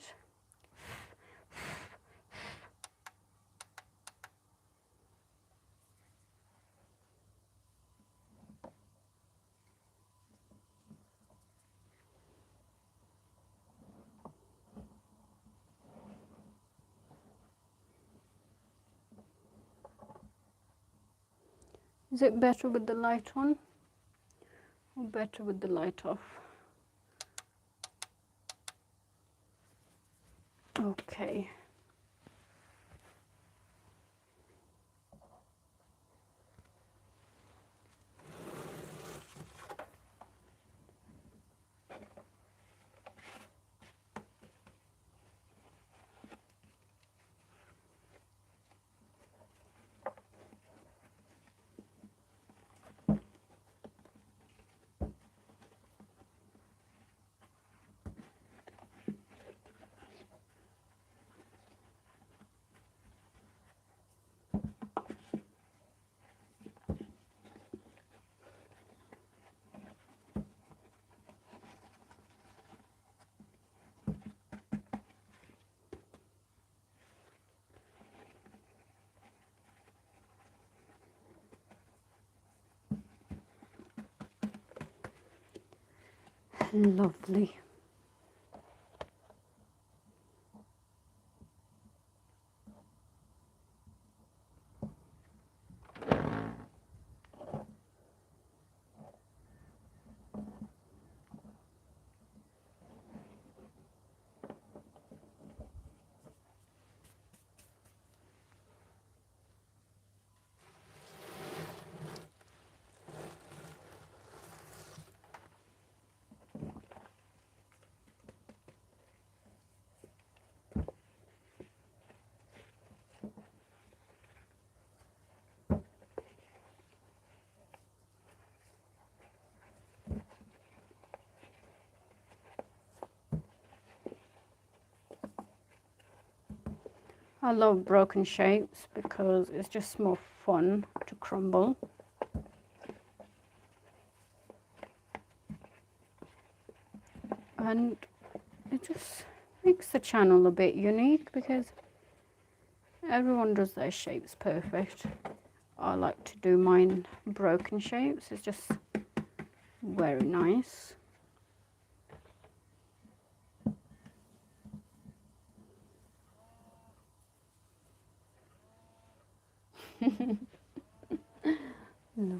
Is it better with the light on or better with the light off? Okay. Lovely. I love broken shapes because it's just more fun to crumble. And it just makes the channel a bit unique because everyone does their shapes perfect. I like to do mine broken shapes. It's just very nice. No.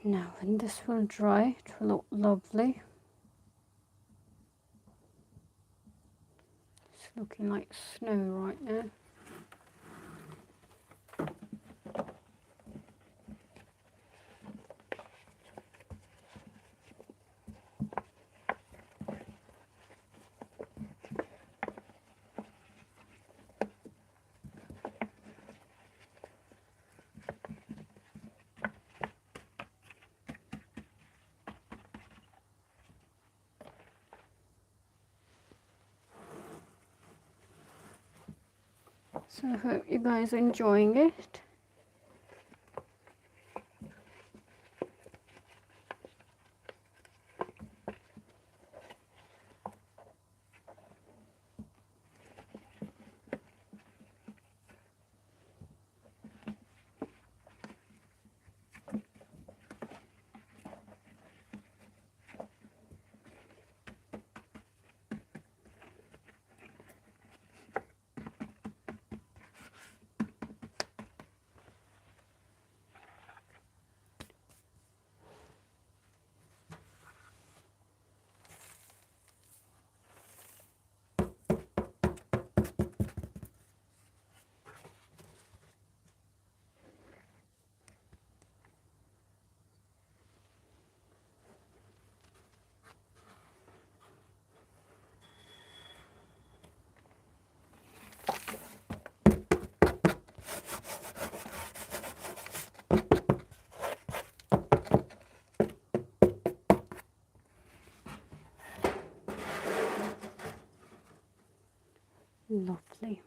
Now when this will dry, it will look lovely. It's looking like snow right now. So I hope you guys are enjoying it. Lovely.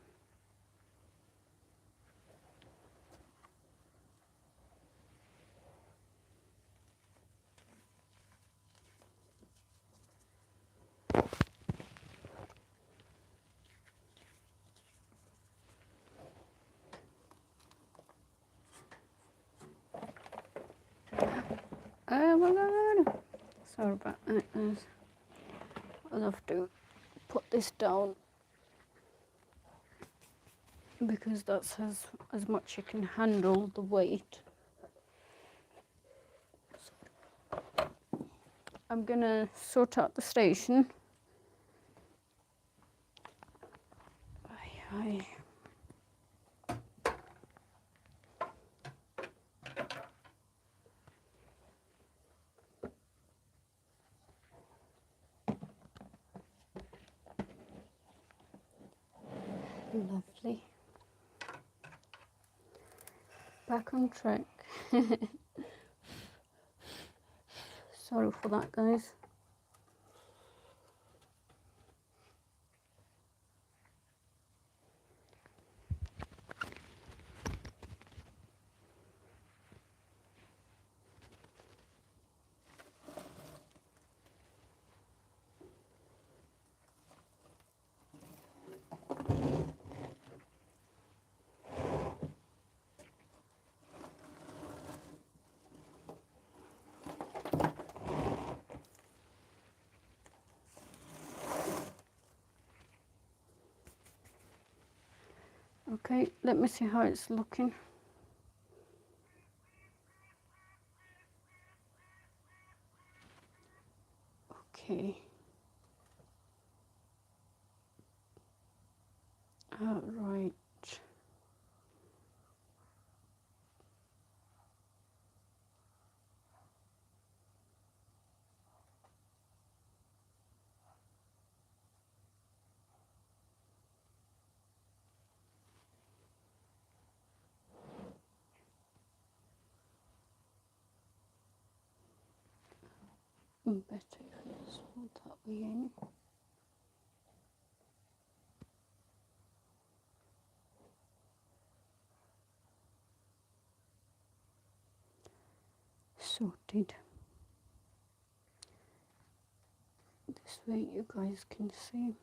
Oh my god. Sorry about that, guys. I'll have to put this down because that's as much you can handle the weight. I'm gonna sort out the station. Aye. Lovely. Back on track. Sorry for that, guys. Okay, let me see how it's looking. Okay. Right. Better if it's not that way in. Sorted. This way you guys can see.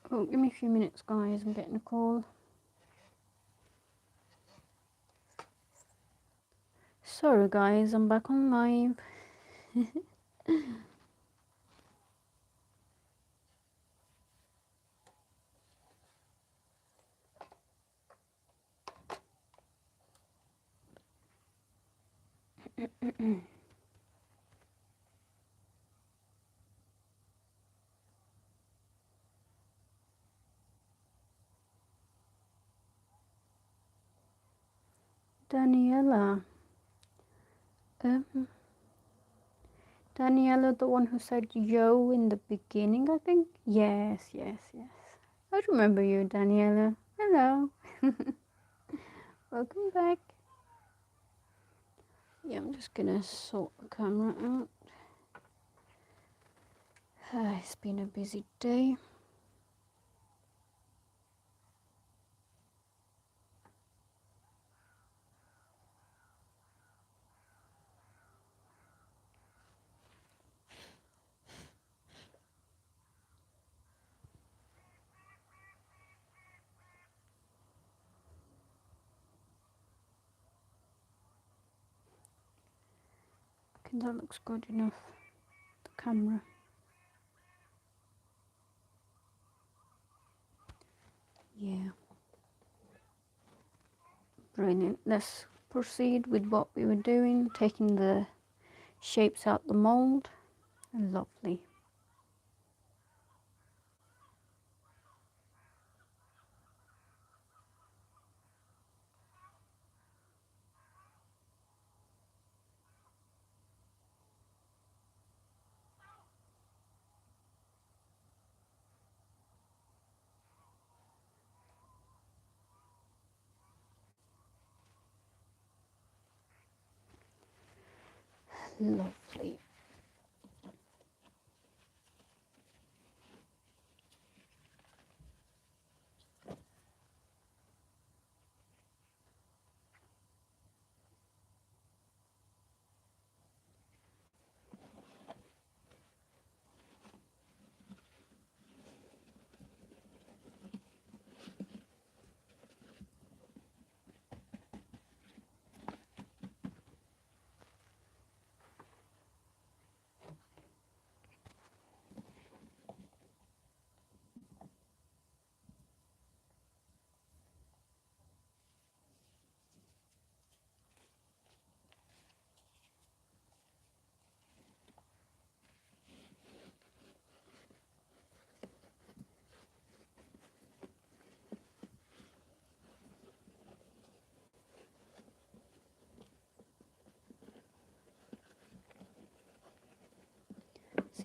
Oh, give me a few minutes, guys. I'm getting a call. Sorry, guys. I'm back on live. Daniela. Daniela, the one who said yo in the beginning, I think? Yes, yes, yes. I remember you, Daniela. Hello. Welcome back. Yeah, I'm just gonna sort the camera out. It's been a busy day. Okay, that looks good enough. The camera. Yeah. Brilliant. Let's proceed with what we were doing, taking the shapes out the mold. Lovely. Lovely.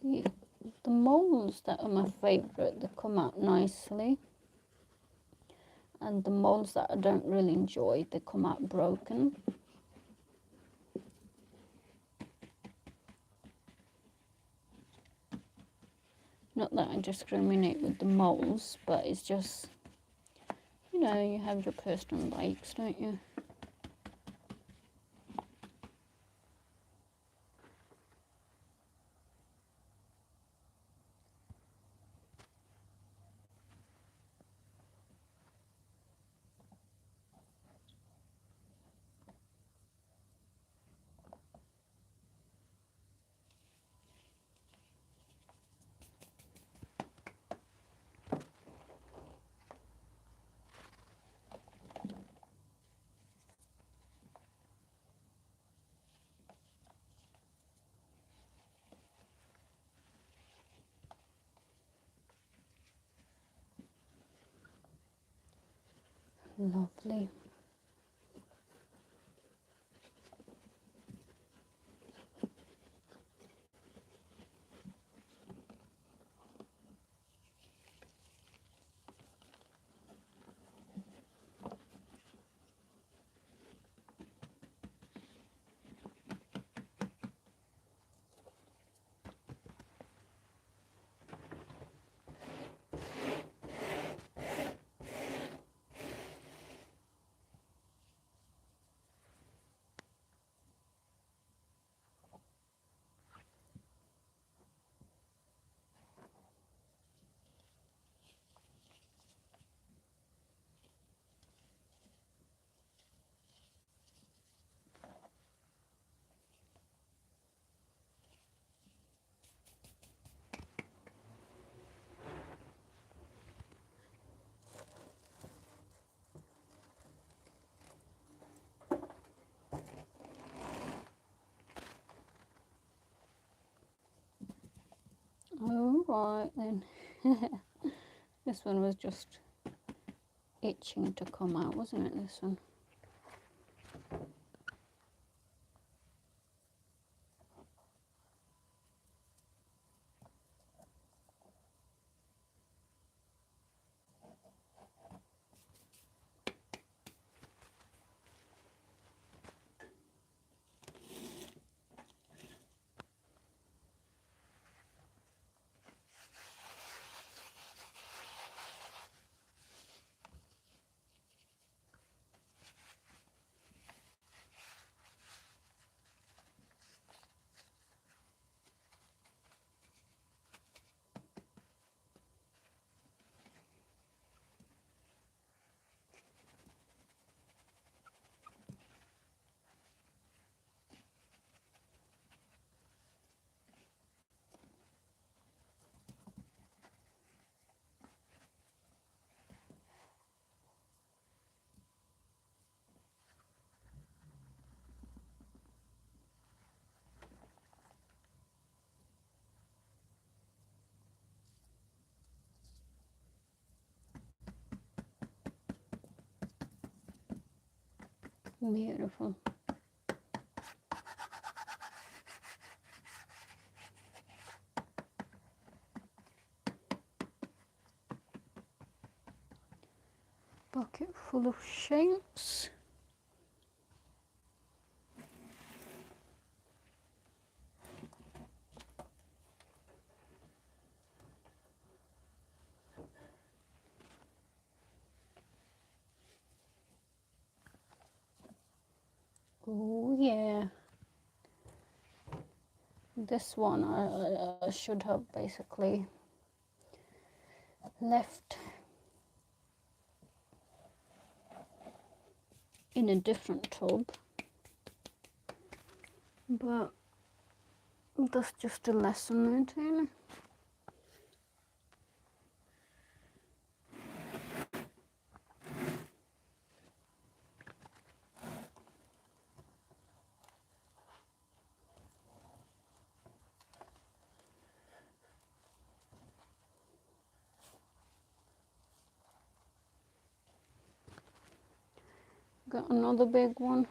See, the moles that are my favourite, they come out nicely. And the moles that I don't really enjoy, they come out broken. Not that I discriminate with the moles, but it's just, you know, you have your personal likes, don't you? Lovely. All right then. This one was just itching to come out, wasn't it, this one? Beautiful. Bucket full of shapes. Oh yeah. This one I should have basically left in a different tub, but that's just a lesson learned, really. Got another big one.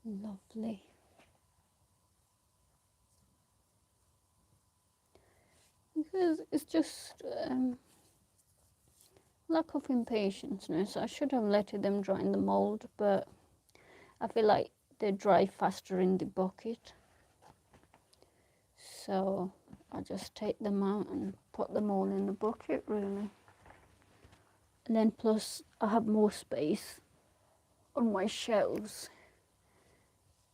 Lovely. Because it's just lack of impatience. I should have let them dry in the mold, but I feel like they dry faster in the bucket. So I just take them out and put them all in the bucket, really. And then plus I have more space on my shelves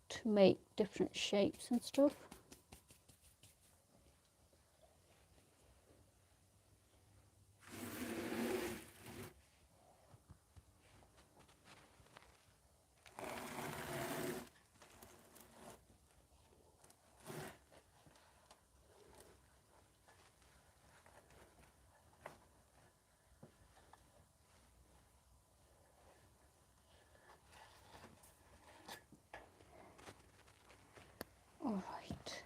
to make different shapes and stuff. All right.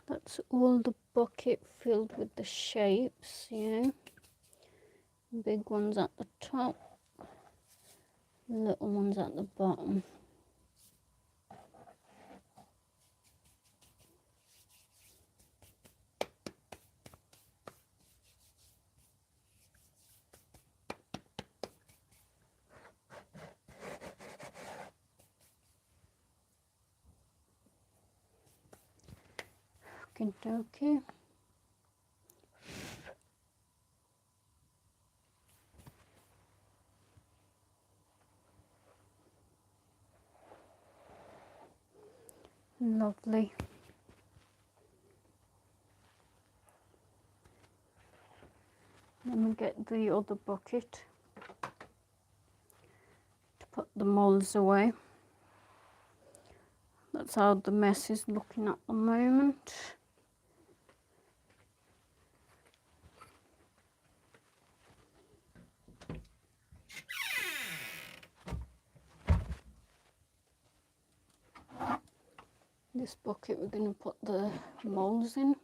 That's all the bucket filled with the shapes, yeah. Big ones at the top, little ones at the bottom. Okay. Lovely. Then we get the other bucket to put the molds away. That's how the mess is looking at the moment. This bucket we're going to put the molds in.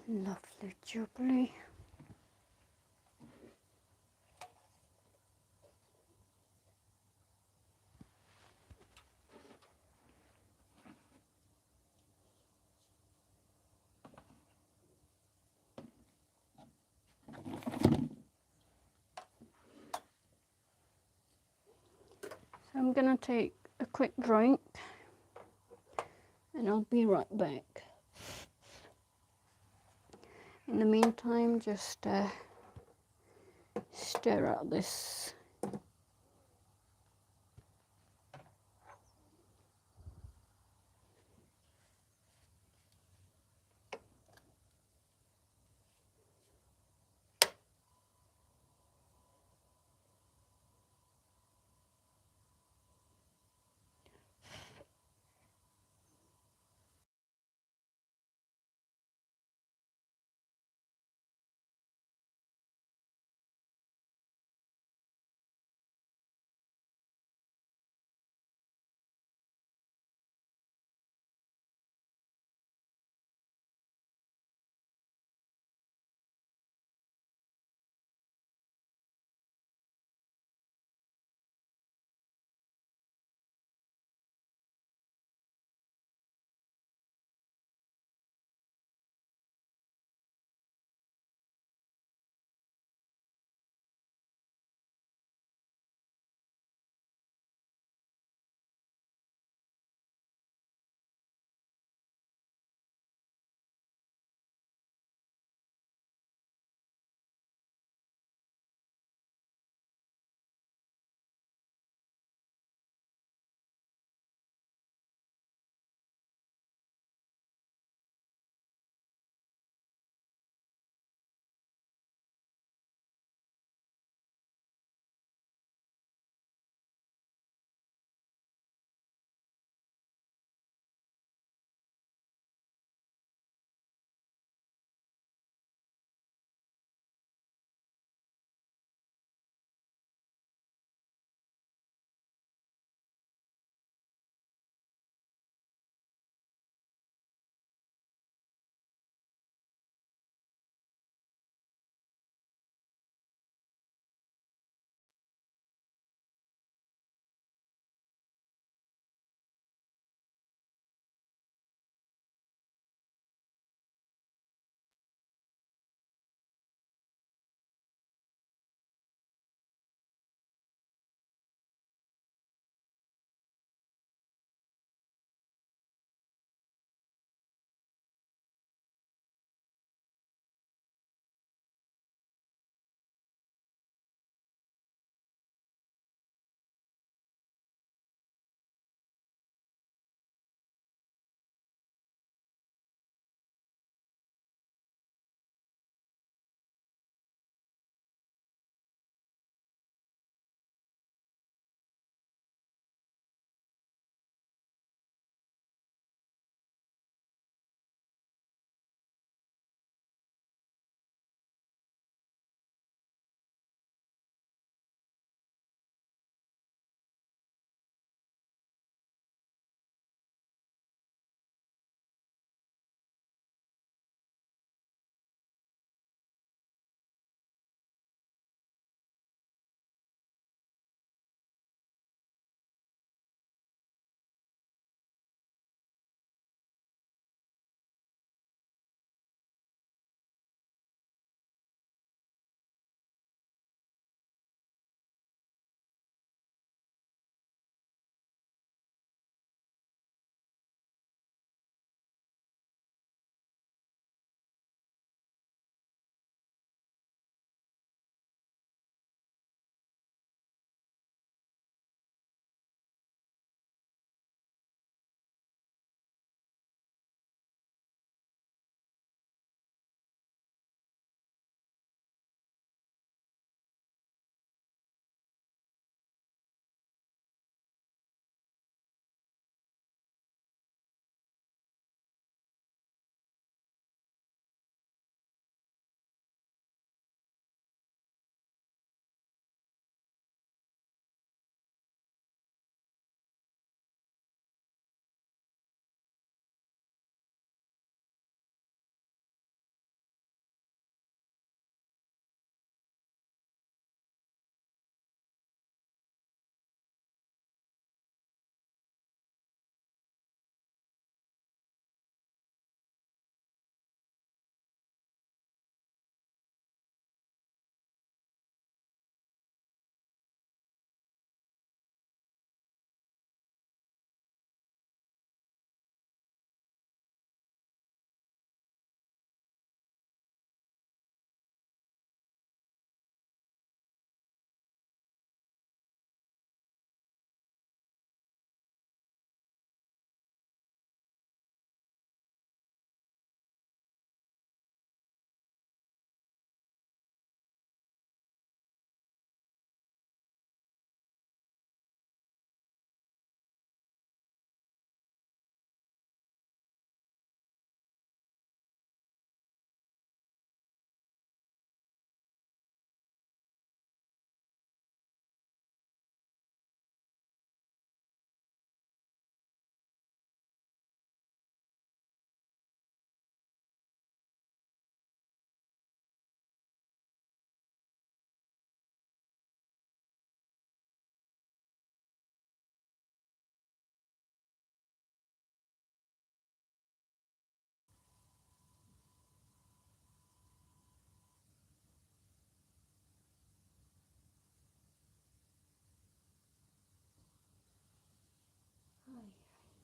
Lovely jubbly. So I'm going to take a quick drink and I'll be right back. In the meantime, just stir out this.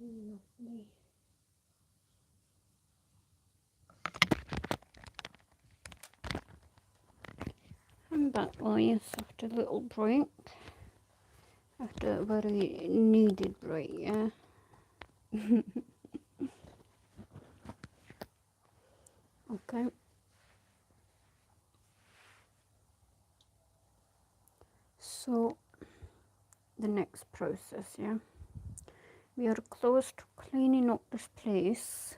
Lovely. I'm back, guys, after a little break. After a very needed break, yeah. Okay. So, the next process, yeah. We are close to cleaning up this place.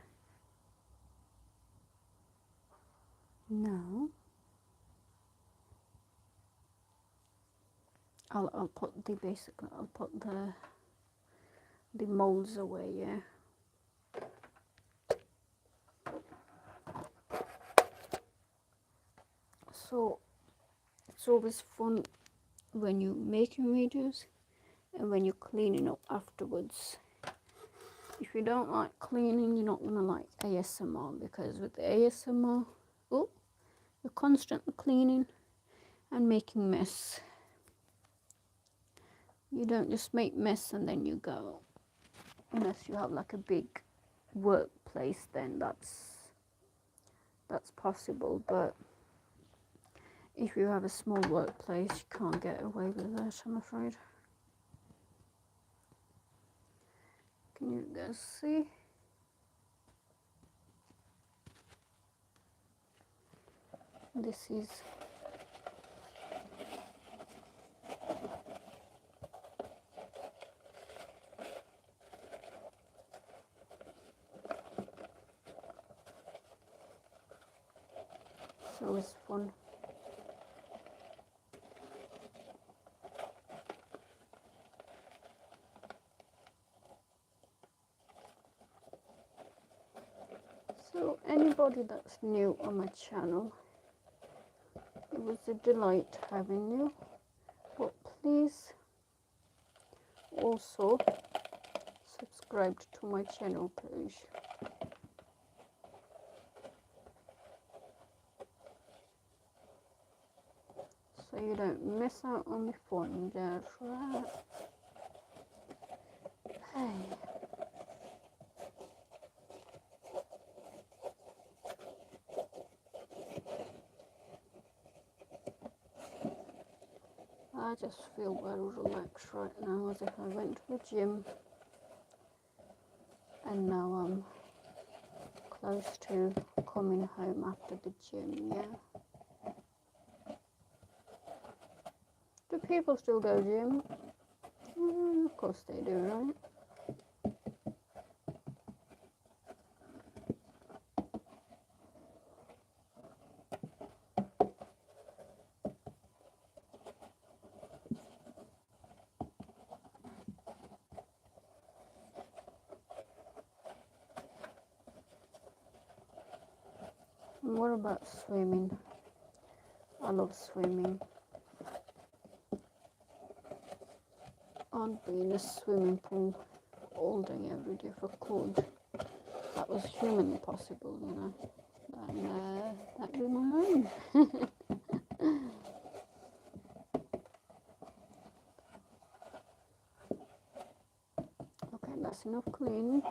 Now, I'll put the molds away, yeah. So it's always fun when you're making videos and when you're cleaning up afterwards. If you don't like cleaning, you're not gonna like ASMR, because with the ASMR, you're constantly cleaning and making mess. You don't just make mess and then you go. Unless you have like a big workplace, then that's possible, but if you have a small workplace, you can't get away with that, I'm afraid. Can you guys see? This is always fun. So anybody that's new on my channel, it was a delight having you, but please also subscribe to my channel page. So you don't miss out on the fun, that's right. Hey. I just feel very relaxed right now, as if I went to the gym and now I'm close to coming home after the gym, yeah. Do people still go gym? Of course they do, right? And what about swimming? I love swimming. I'd be in a swimming pool all day, every day if I could. That was humanly possible, you know. And that'd be my home. Okay, that's enough cleaning.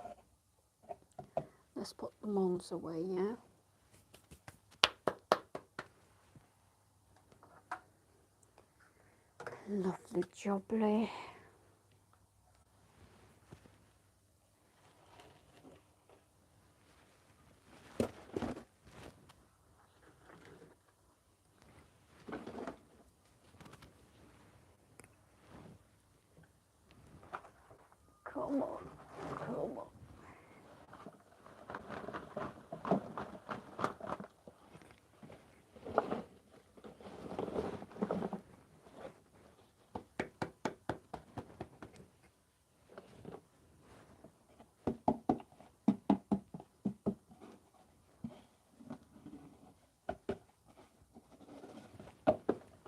Let's put the molds away, yeah. Lovely jubbly. Come on, come on.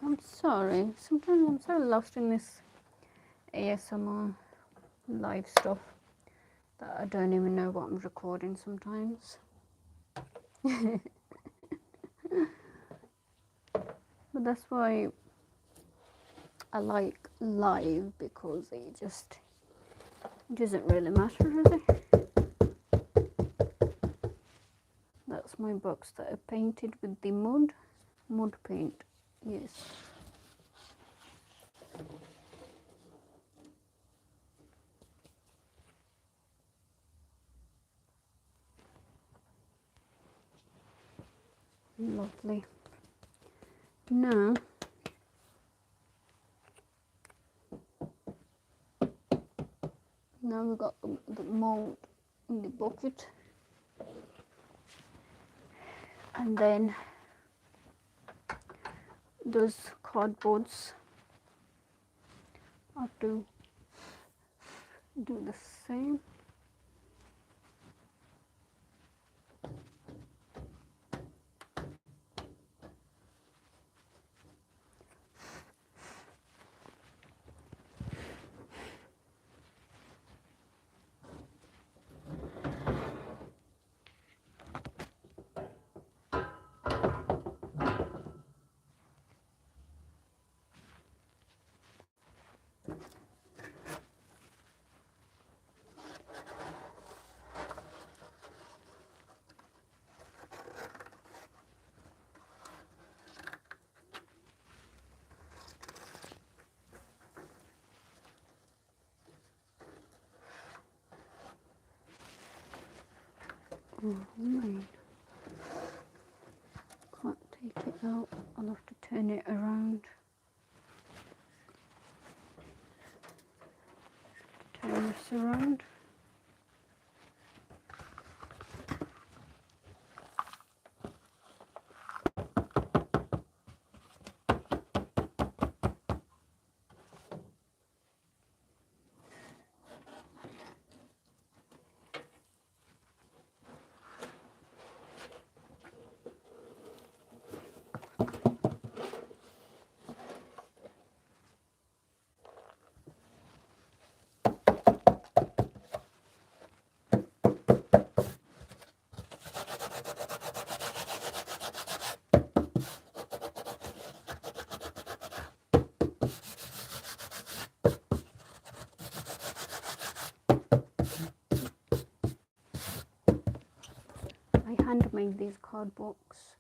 I'm sorry, sometimes I'm so lost in this ASMR live stuff that I don't even know what I'm recording sometimes. But that's why I like live, because Doesn't really matter, does it? That's my box that I painted with the mud paint. Yes. Lovely. Now we've got the mold in the bucket, and then those cardboards I have to do the same. Oh man, can't take it out. I'll have to turn it around. Turn this around. I handmade these cardbooks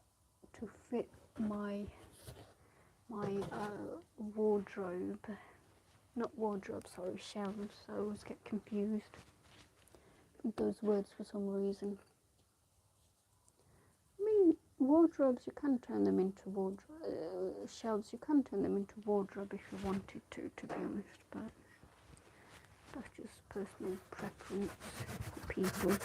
to fit my wardrobe, not wardrobe, sorry, shelves. I always get confused with those words for some reason. I mean, wardrobes, you can turn them into shelves, you can turn them into wardrobe if you wanted to be honest, but that's just personal preference for people.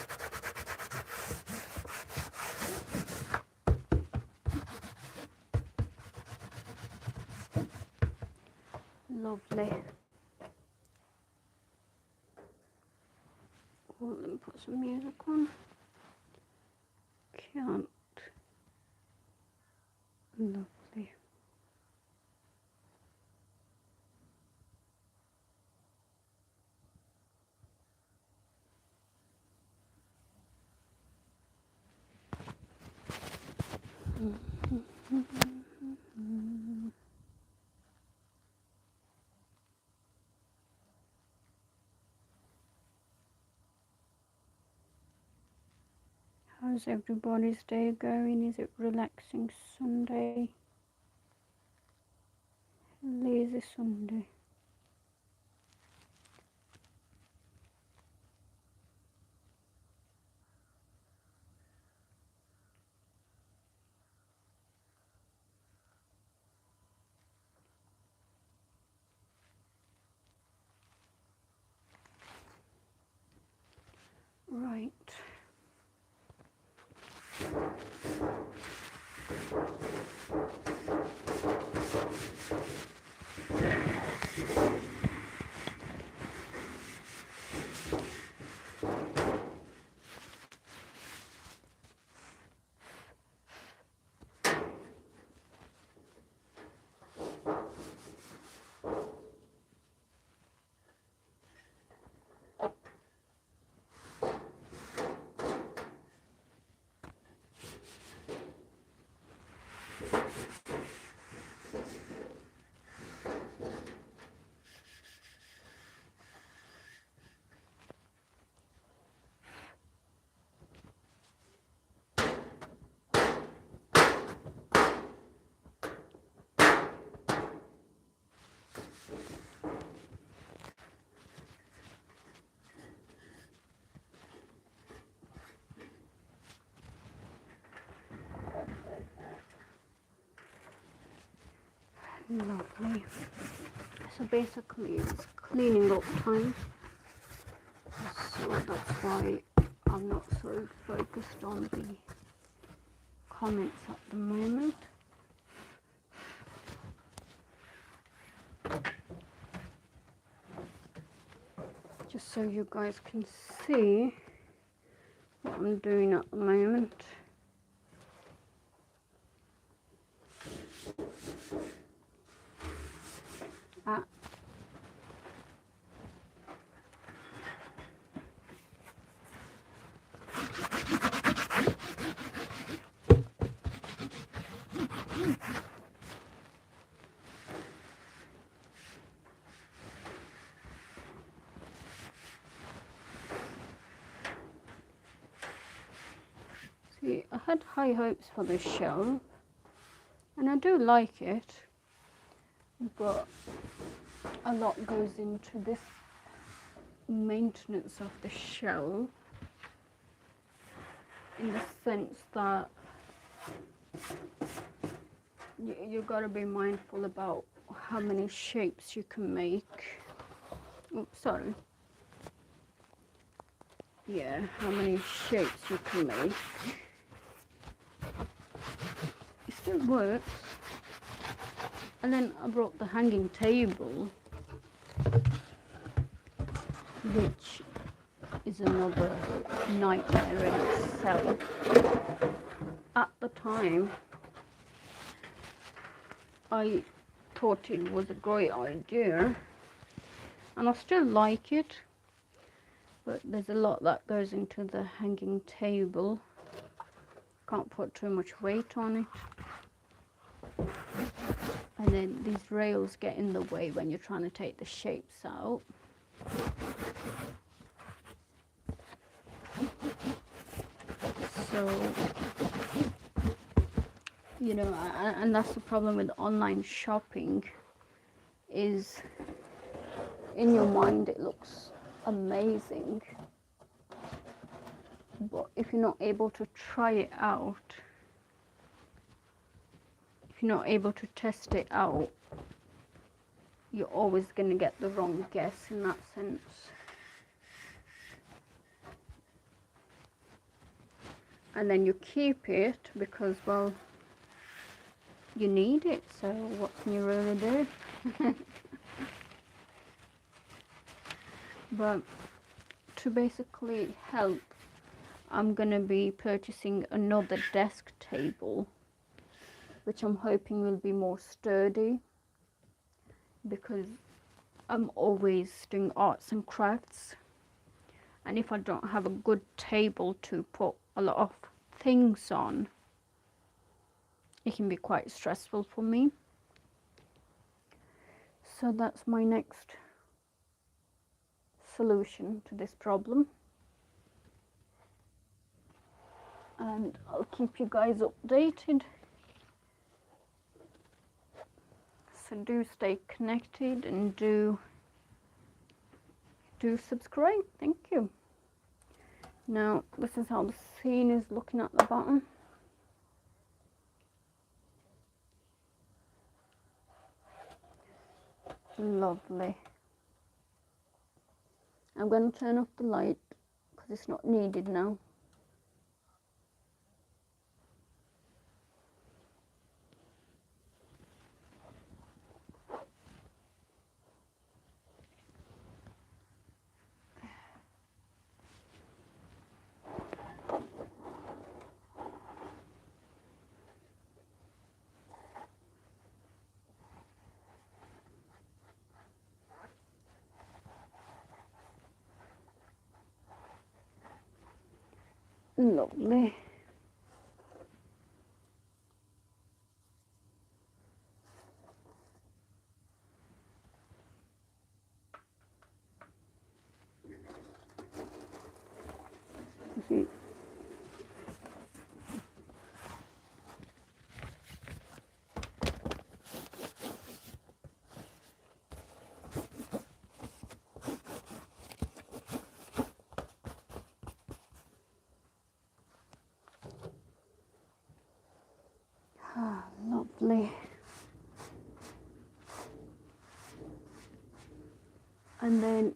Lovely. Well, let me put some music on. Can't. Lovely. How's everybody's day going? Is it relaxing Sunday? Lazy Sunday. Right. Lovely. So basically it's cleaning up time, so that's why I'm not so focused on the comments at the moment. Just so you guys can see what I'm doing at the moment. See, I had high hopes for this shelf, and I do like it, but a lot goes into this maintenance of the shelf, in the sense that you gotta be mindful about how many shapes you can make. Oops, sorry. Yeah, how many shapes you can make. It still works. And then I brought the hanging table, which is another nightmare in itself. At the time, I thought it was a great idea, and I still like it, but there's a lot that goes into the hanging table. Can't put too much weight on it, and then these rails get in the way when you're trying to take the shapes out. So, you know, and that's the problem with online shopping, is in your mind it looks amazing, but if you're not able to try it out, if you're not able to test it out, you're always going to get the wrong guess in that sense. And then you keep it because, well, you need it, so what can you really do? But to basically help, I'm going to be purchasing another desk table, which I'm hoping will be more sturdy, because I'm always doing arts and crafts, and if I don't have a good table to put a lot of things on, it can be quite stressful for me. So that's my next solution to this problem, and I'll keep you guys updated. So do stay connected and do subscribe. Thank you. Now this is how the scene is looking at the bottom. Lovely. I'm going to turn off the light because it's not needed now. Lovely. Okay. Ah, lovely. And then,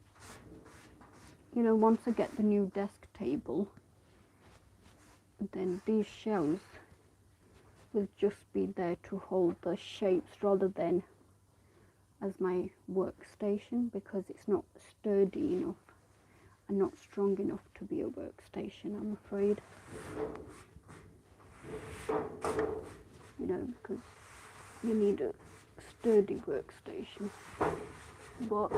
you know, once I get the new desk table, then these shelves will just be there to hold the shapes rather than as my workstation, because it's not sturdy enough and not strong enough to be a workstation, I'm afraid. You know, because you need a sturdy workstation. But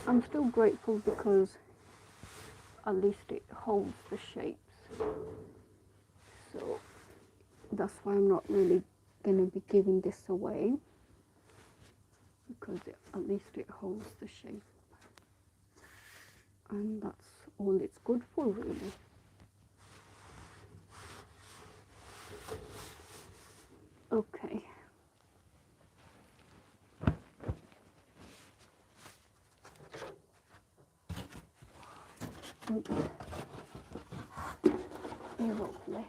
I'm still grateful because at least it holds the shapes. So that's why I'm not really going to be giving this away, because at least it holds the shape. And that's all it's good for, really. Okay. Lovely.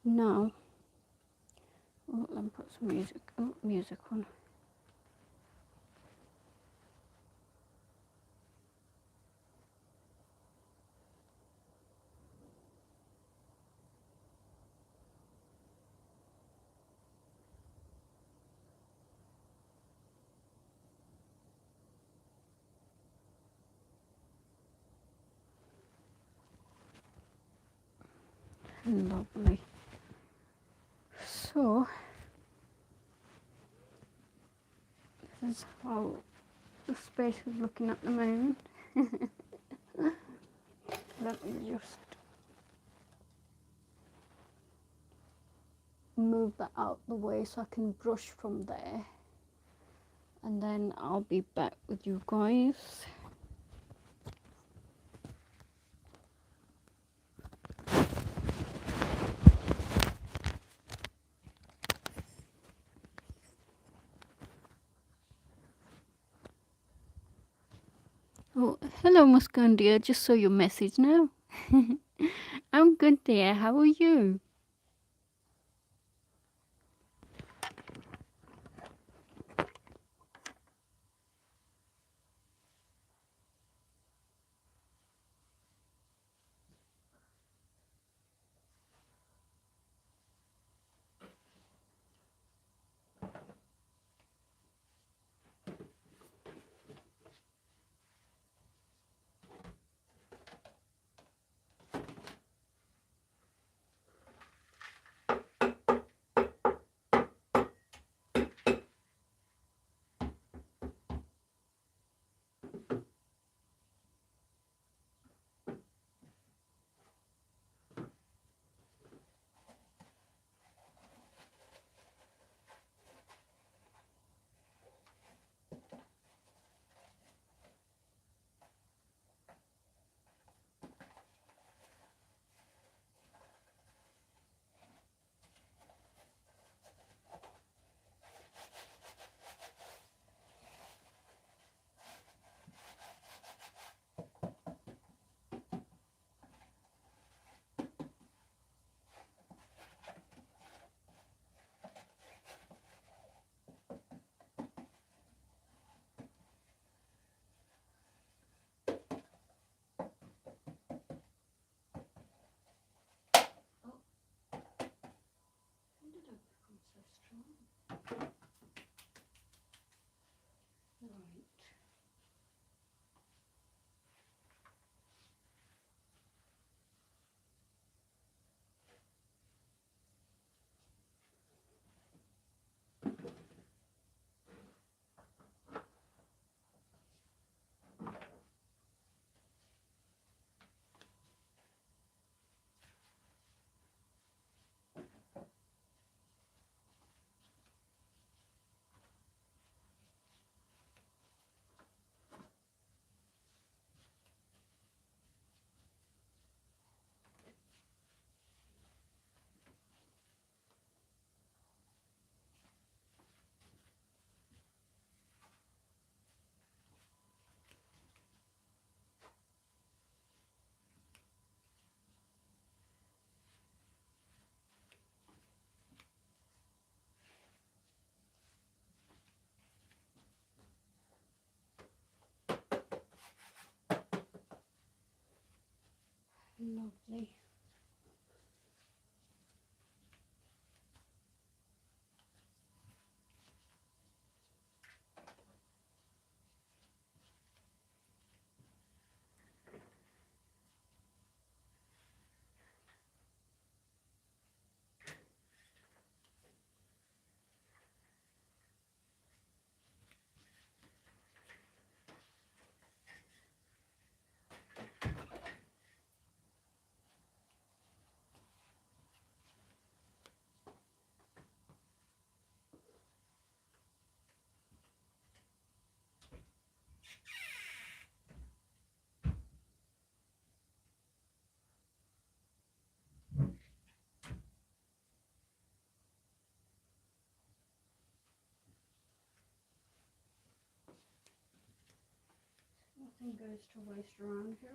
Now, let me put some music on. Lovely. So, this is how the space is looking at the moment. Let me just move that out the way so I can brush from there, and then I'll be back with you guys. Oh, hello Muskan dear, just saw your message now. I'm good dear, how are you? Lovely. Nothing goes to waste around here.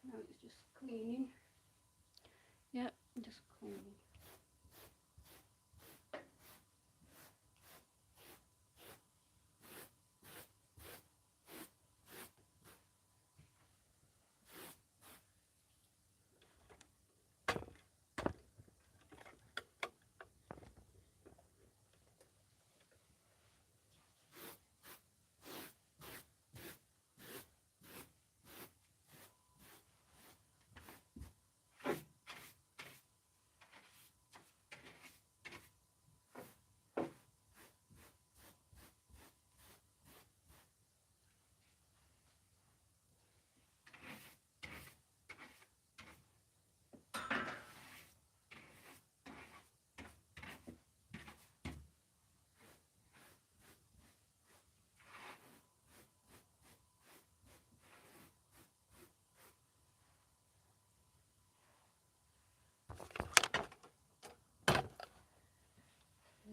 So now it's just cleaning. Yep, just cleaning.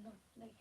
Lovely.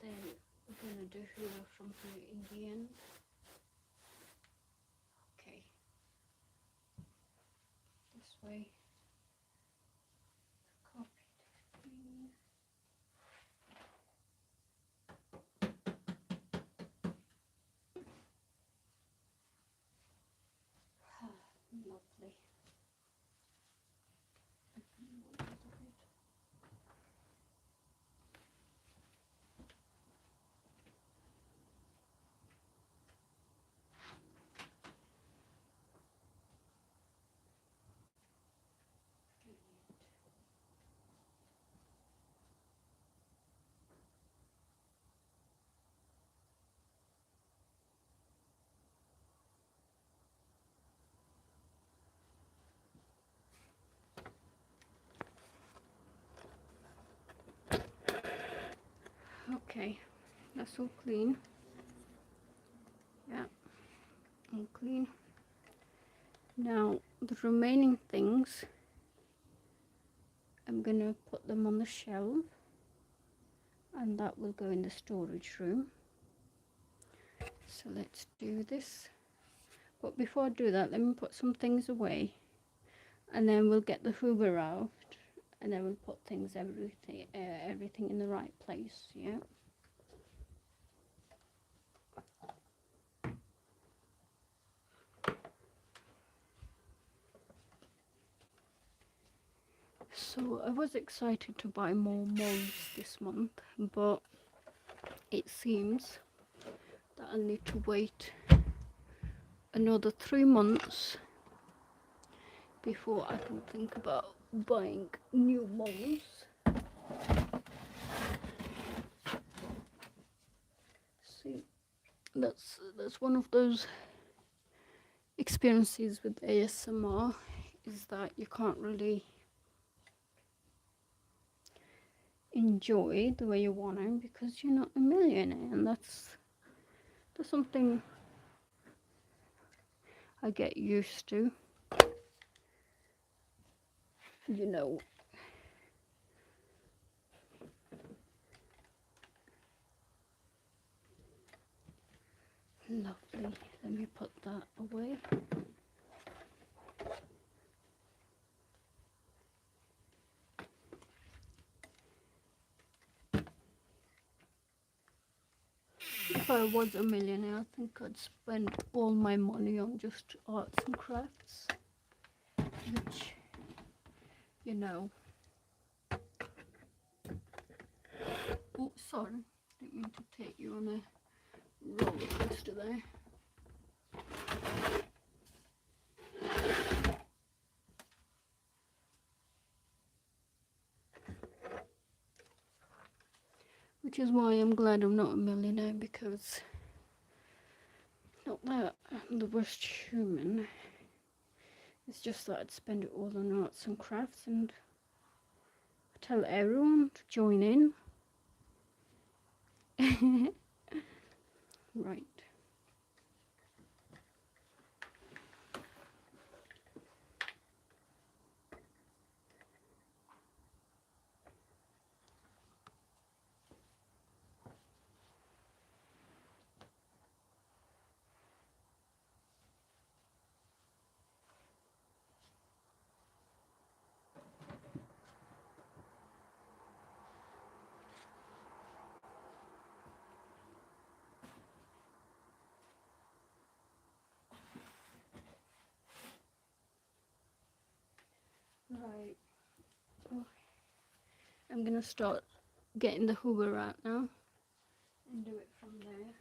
then we're gonna do Hoover from here in the end. Okay, this way. Copy the screen. Lovely. Okay, that's all clean. Yeah, all clean. Now the remaining things, I'm gonna put them on the shelf, and that will go in the storage room. So let's do this. But before I do that, let me put some things away, and then we'll get the Hoover out, and then we'll put things, everything in the right place. Yeah. So I was excited to buy more molds this month, but it seems that I need to wait another 3 months before I can think about buying new molds. See, that's one of those experiences with ASMR, is that you can't really enjoy the way you want to because you're not a millionaire, and that's something I get used to, you know. Lovely. Let me put that away. If I was a millionaire, I think I'd spend all my money on just arts and crafts, which, you know. Oh, sorry, didn't mean to take you on a roller coaster there. Which is why I'm glad I'm not a millionaire, because not that I'm the worst human, it's just that I'd spend it all on arts and crafts, and I tell everyone to join in. Right. Right. Oh, I'm gonna start getting the Hoover out now and do it from there.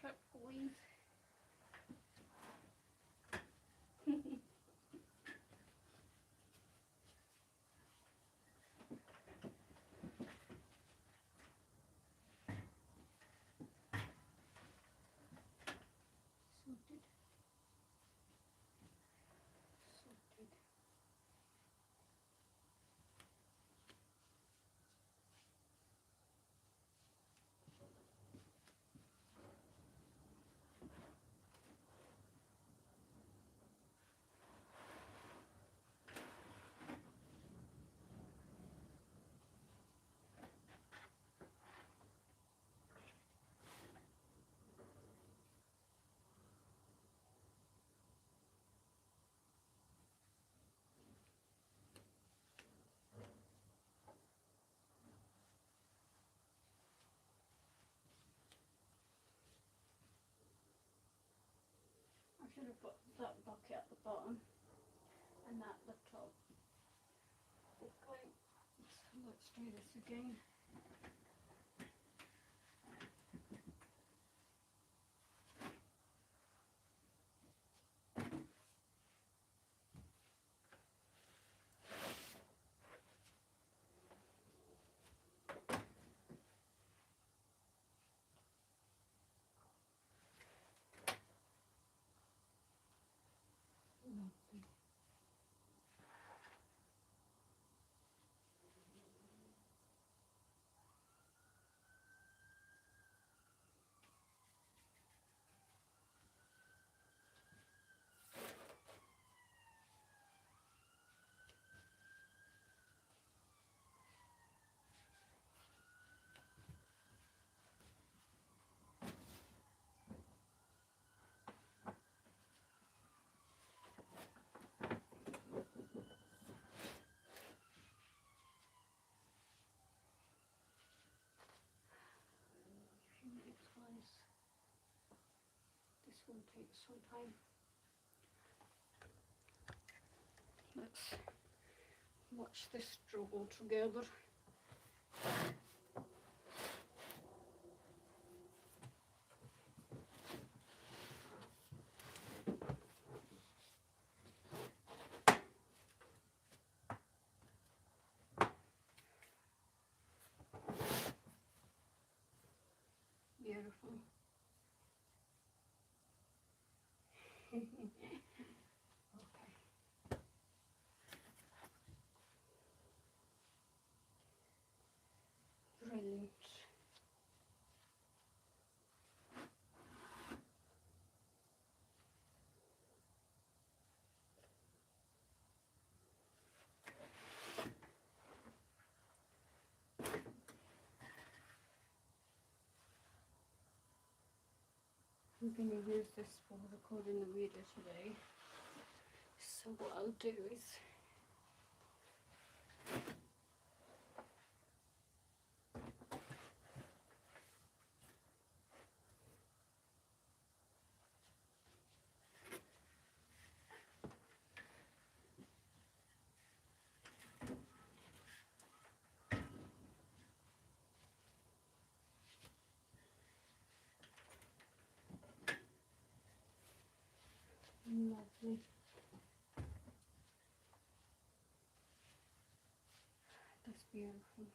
kept going. Sorted. Sorted. I should have put that bucket at the bottom and that at the top. Okay, let's do this again. Lovely. Twice. This will take some time. Let's watch this struggle together. Beautiful. Okay. Brilliant. I'm going to use this for recording the video today. So what I'll do is lovely. That's beautiful.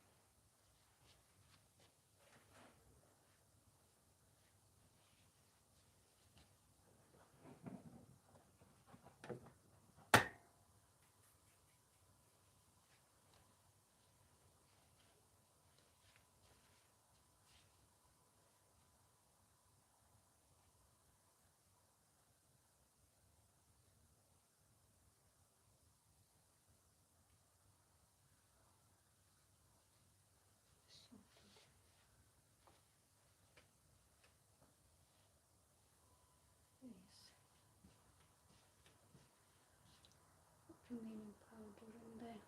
Sorted. Yes. Put the cleaning powder in there.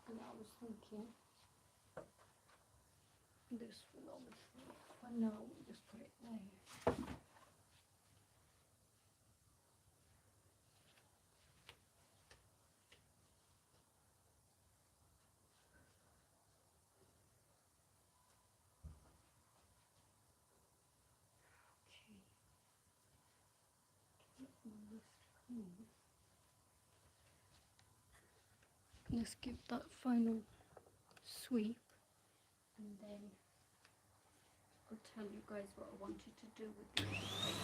And I was thinking this will obviously, but no, we'll just put it there. Let's give that final sweep, and then I'll tell you guys what I wanted to do with the other face.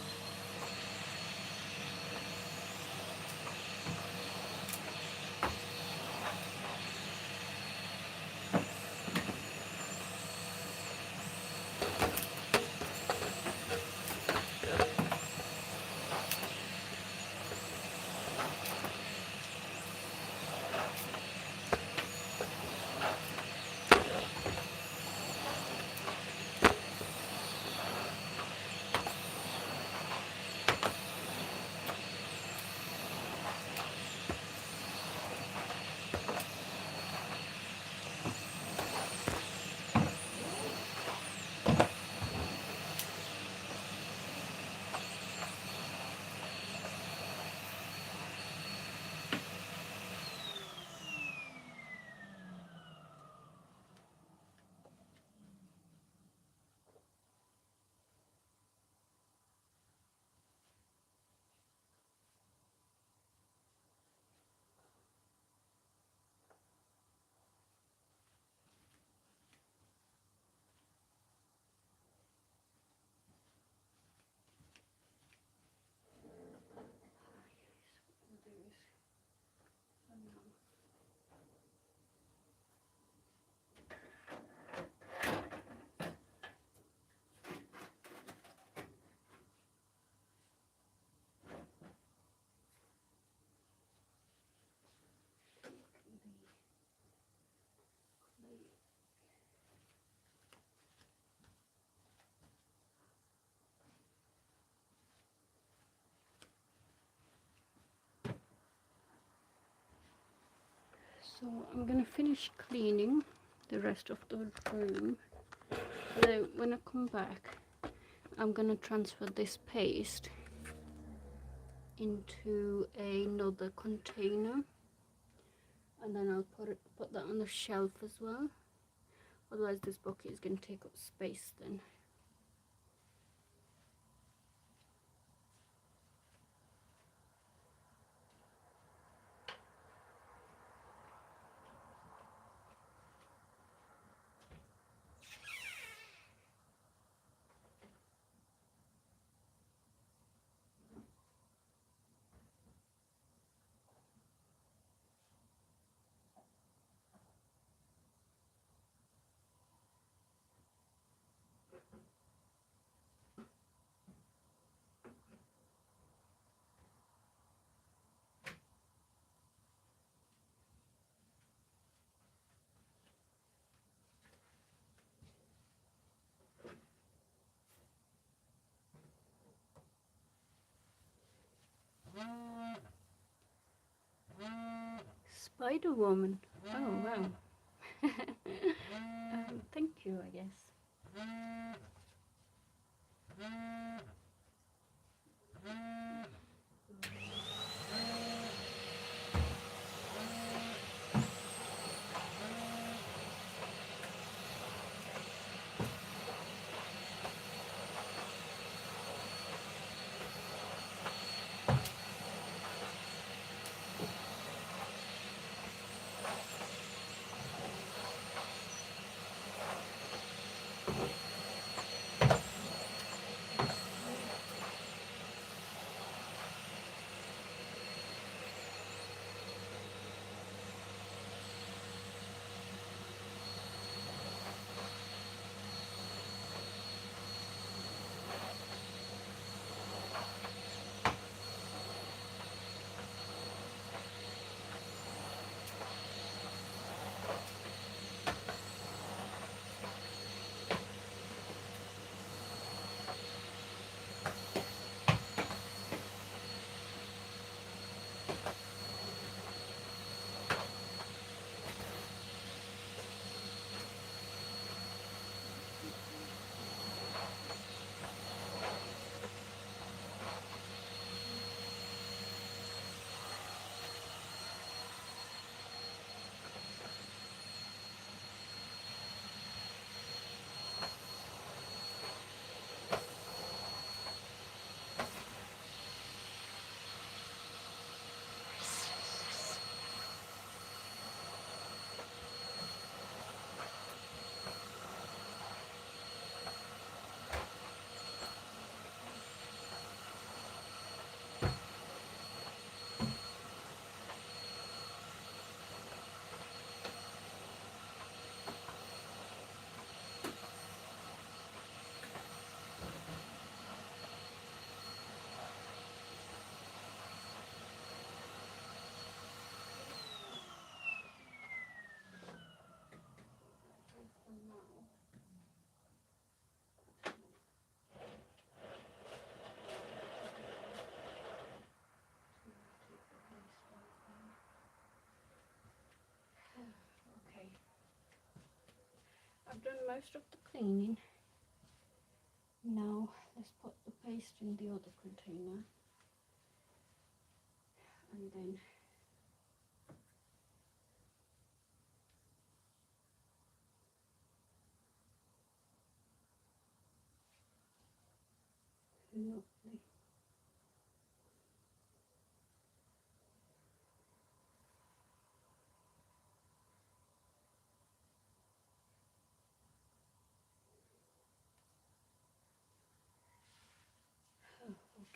So I'm gonna finish cleaning the rest of the room. Now when I come back, I'm gonna transfer this paste into another container, and then I'll put that on the shelf as well. Otherwise this bucket is gonna take up space then. Spider Woman. Oh wow. Thank you, I guess. I've done most of the cleaning. Now let's put the paste in the other container, and then lovely.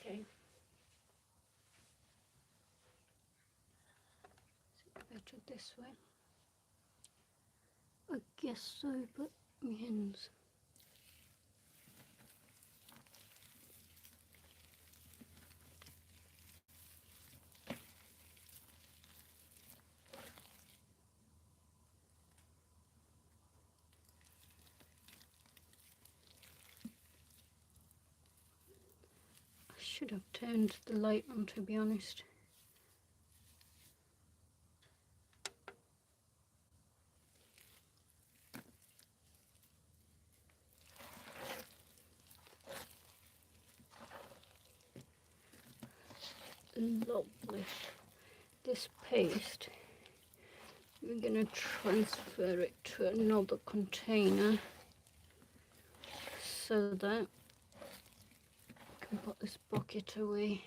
Okay. Better this way. I guess so, but my hands. I should have turned the light on, to be honest. Lovely. This paste, we're going to transfer it to another container so that I can put this bucket away.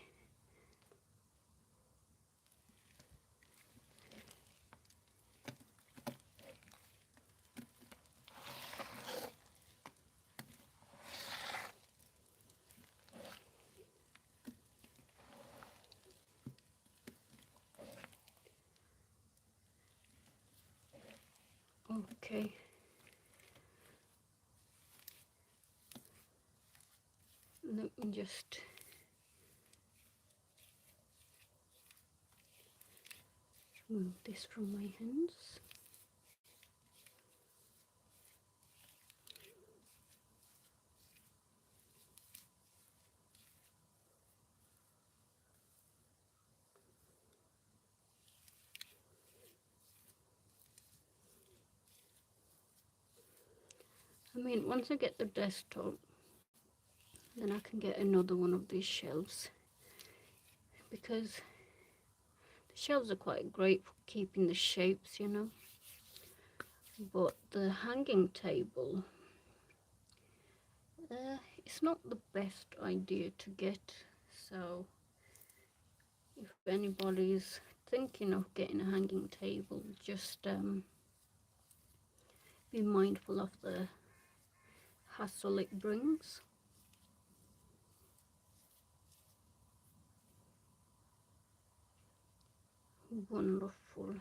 Okay. Let me just remove this from my hands. I mean, once I get the desktop, then I can get another one of these shelves, because the shelves are quite great for keeping the shapes, you know. But the hanging table, it's not the best idea to get. So if anybody's thinking of getting a hanging table, just be mindful of the hassle it brings. Wonderful.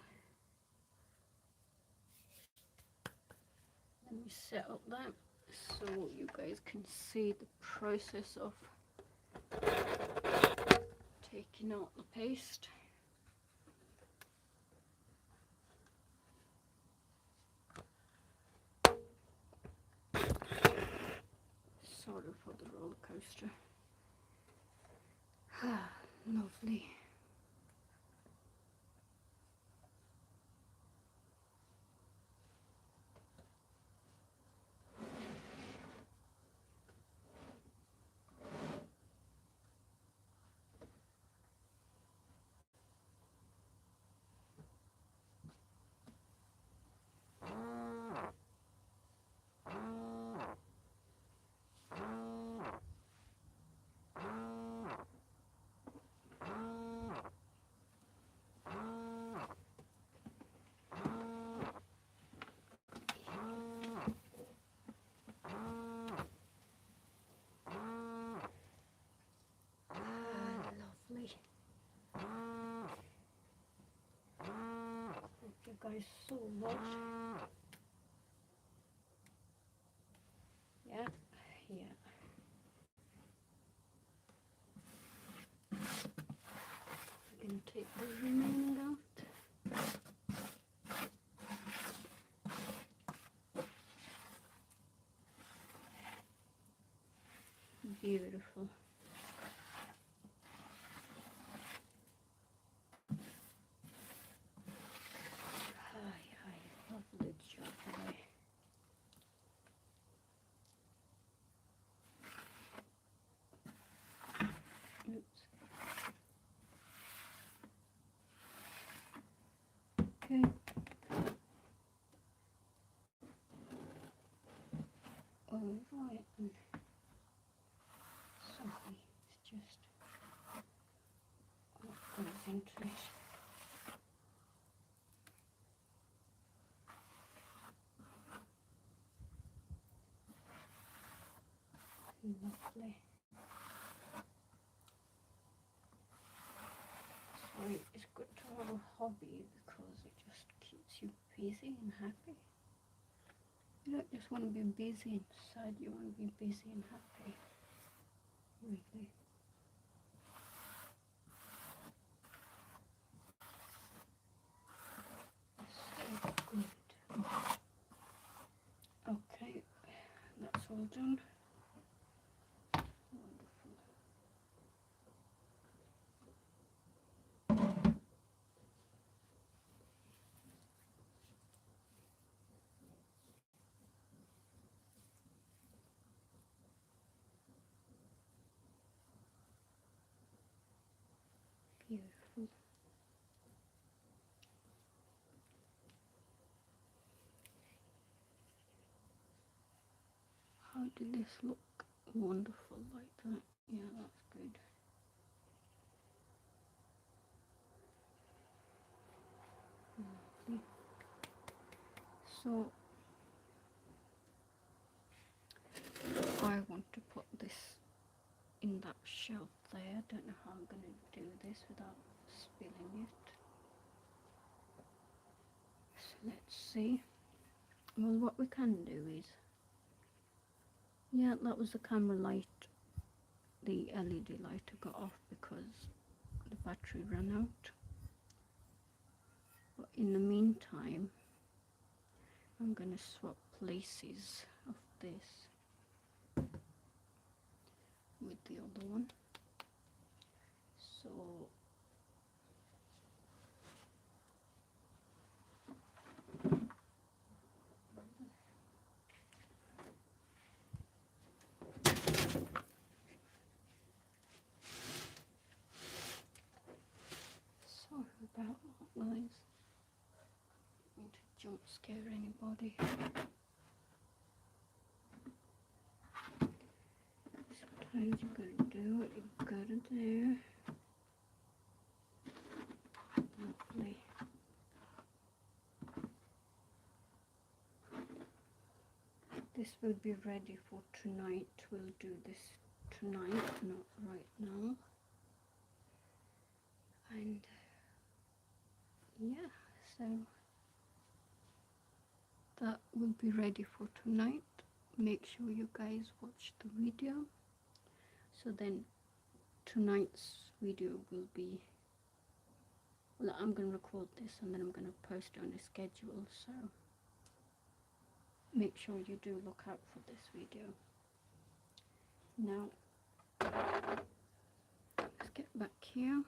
Let me set up that so you guys can see the process of taking out the paste. Sorry for the roller coaster. Lovely. Thank you guys so much. Yeah. I'm gonna take the remaining out. Beautiful. Lovely job. basically. So it's good to have a hobby because it just keeps you busy and happy. You don't just want to be busy inside, you want to be busy and happy. Really. So good. Okay, that's all done. Wonderful. Beautiful. How did this look? Wonderful like that. Yeah, that's good. Lovely. So I want to put this in that shelf there. I don't know how I'm going to do this without spilling it. So let's see. Well, what we can do is, yeah, that was the camera light. The LED light I got off because the battery ran out. But in the meantime, I'm going to swap places of this with the other one. So sorry about that, guys. I don't want to jump scare anybody. Sometimes you gotta do what you gotta do. Lovely. This will be ready for tonight. We'll do this tonight, not right now. And yeah, so that will be ready for tonight. Make sure you guys watch the video. So then tonight's video will be, well, I'm going to record this and then I'm going to post it on a schedule. So make sure you do look out for this video. Now, let's get back here.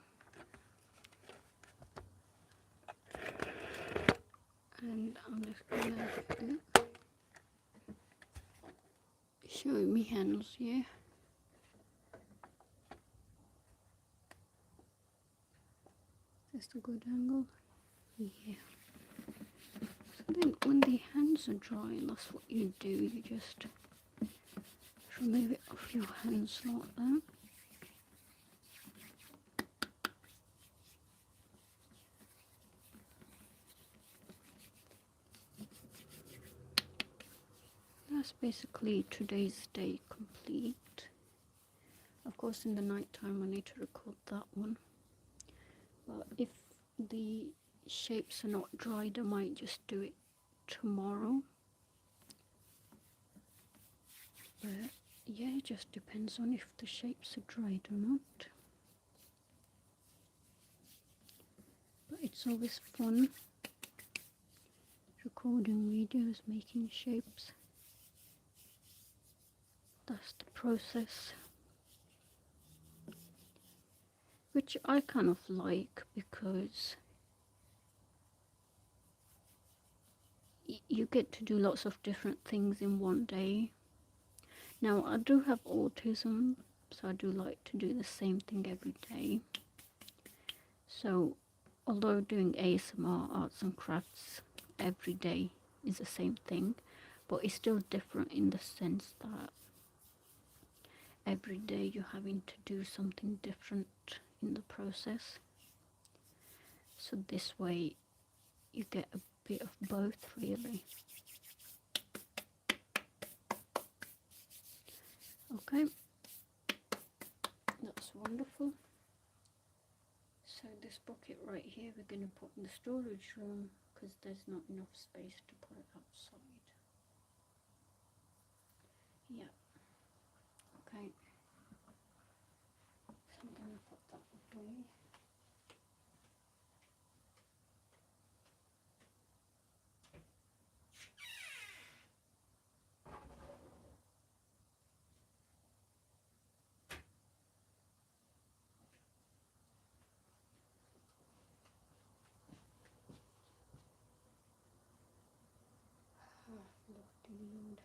And I'm just gonna show me hands here. Is this a good angle? Yeah. So then when the hands are dry, that's what you do. You just remove it off your hands like that. That's basically today's day complete. Of course, in the night time I need to record that one. But if the shapes are not dried, I might just do it tomorrow. But yeah, it just depends on if the shapes are dried or not. But it's always fun recording videos, making shapes. That's the process, which I kind of like because you get to do lots of different things in one day. Now, I do have autism, so I do like to do the same thing every day. So although doing ASMR, arts and crafts, every day is the same thing, but it's still different in the sense that every day you're having to do something different in the process. So this way you get a bit of both, really. Okay, wonderful. So this bucket right here we're going to put in the storage room because there's not enough space to put it outside. Yeah. Okay. So I'm going to put that away. Lord.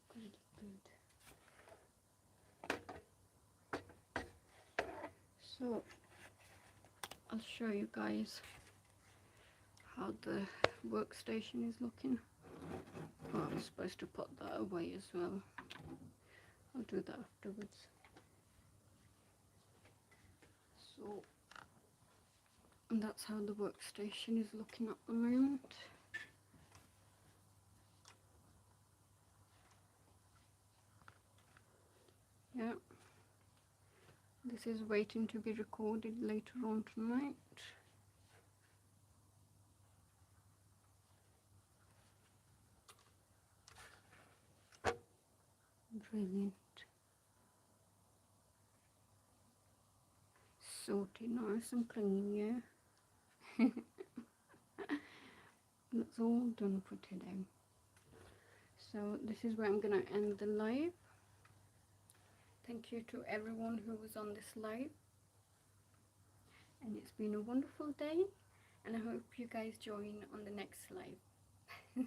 So good. So I'll show you guys how the workstation is looking. Oh, I was supposed to put that away as well. I'll do that afterwards. So and that's how the workstation is looking at the moment. Yeah. This is waiting to be recorded later on tonight. Brilliant. Sorted nice and clean, yeah. That's all done for today. So this is where I'm gonna end the live. Thank you to everyone who was on this live. And it's been a wonderful day, and I hope you guys join on the next live.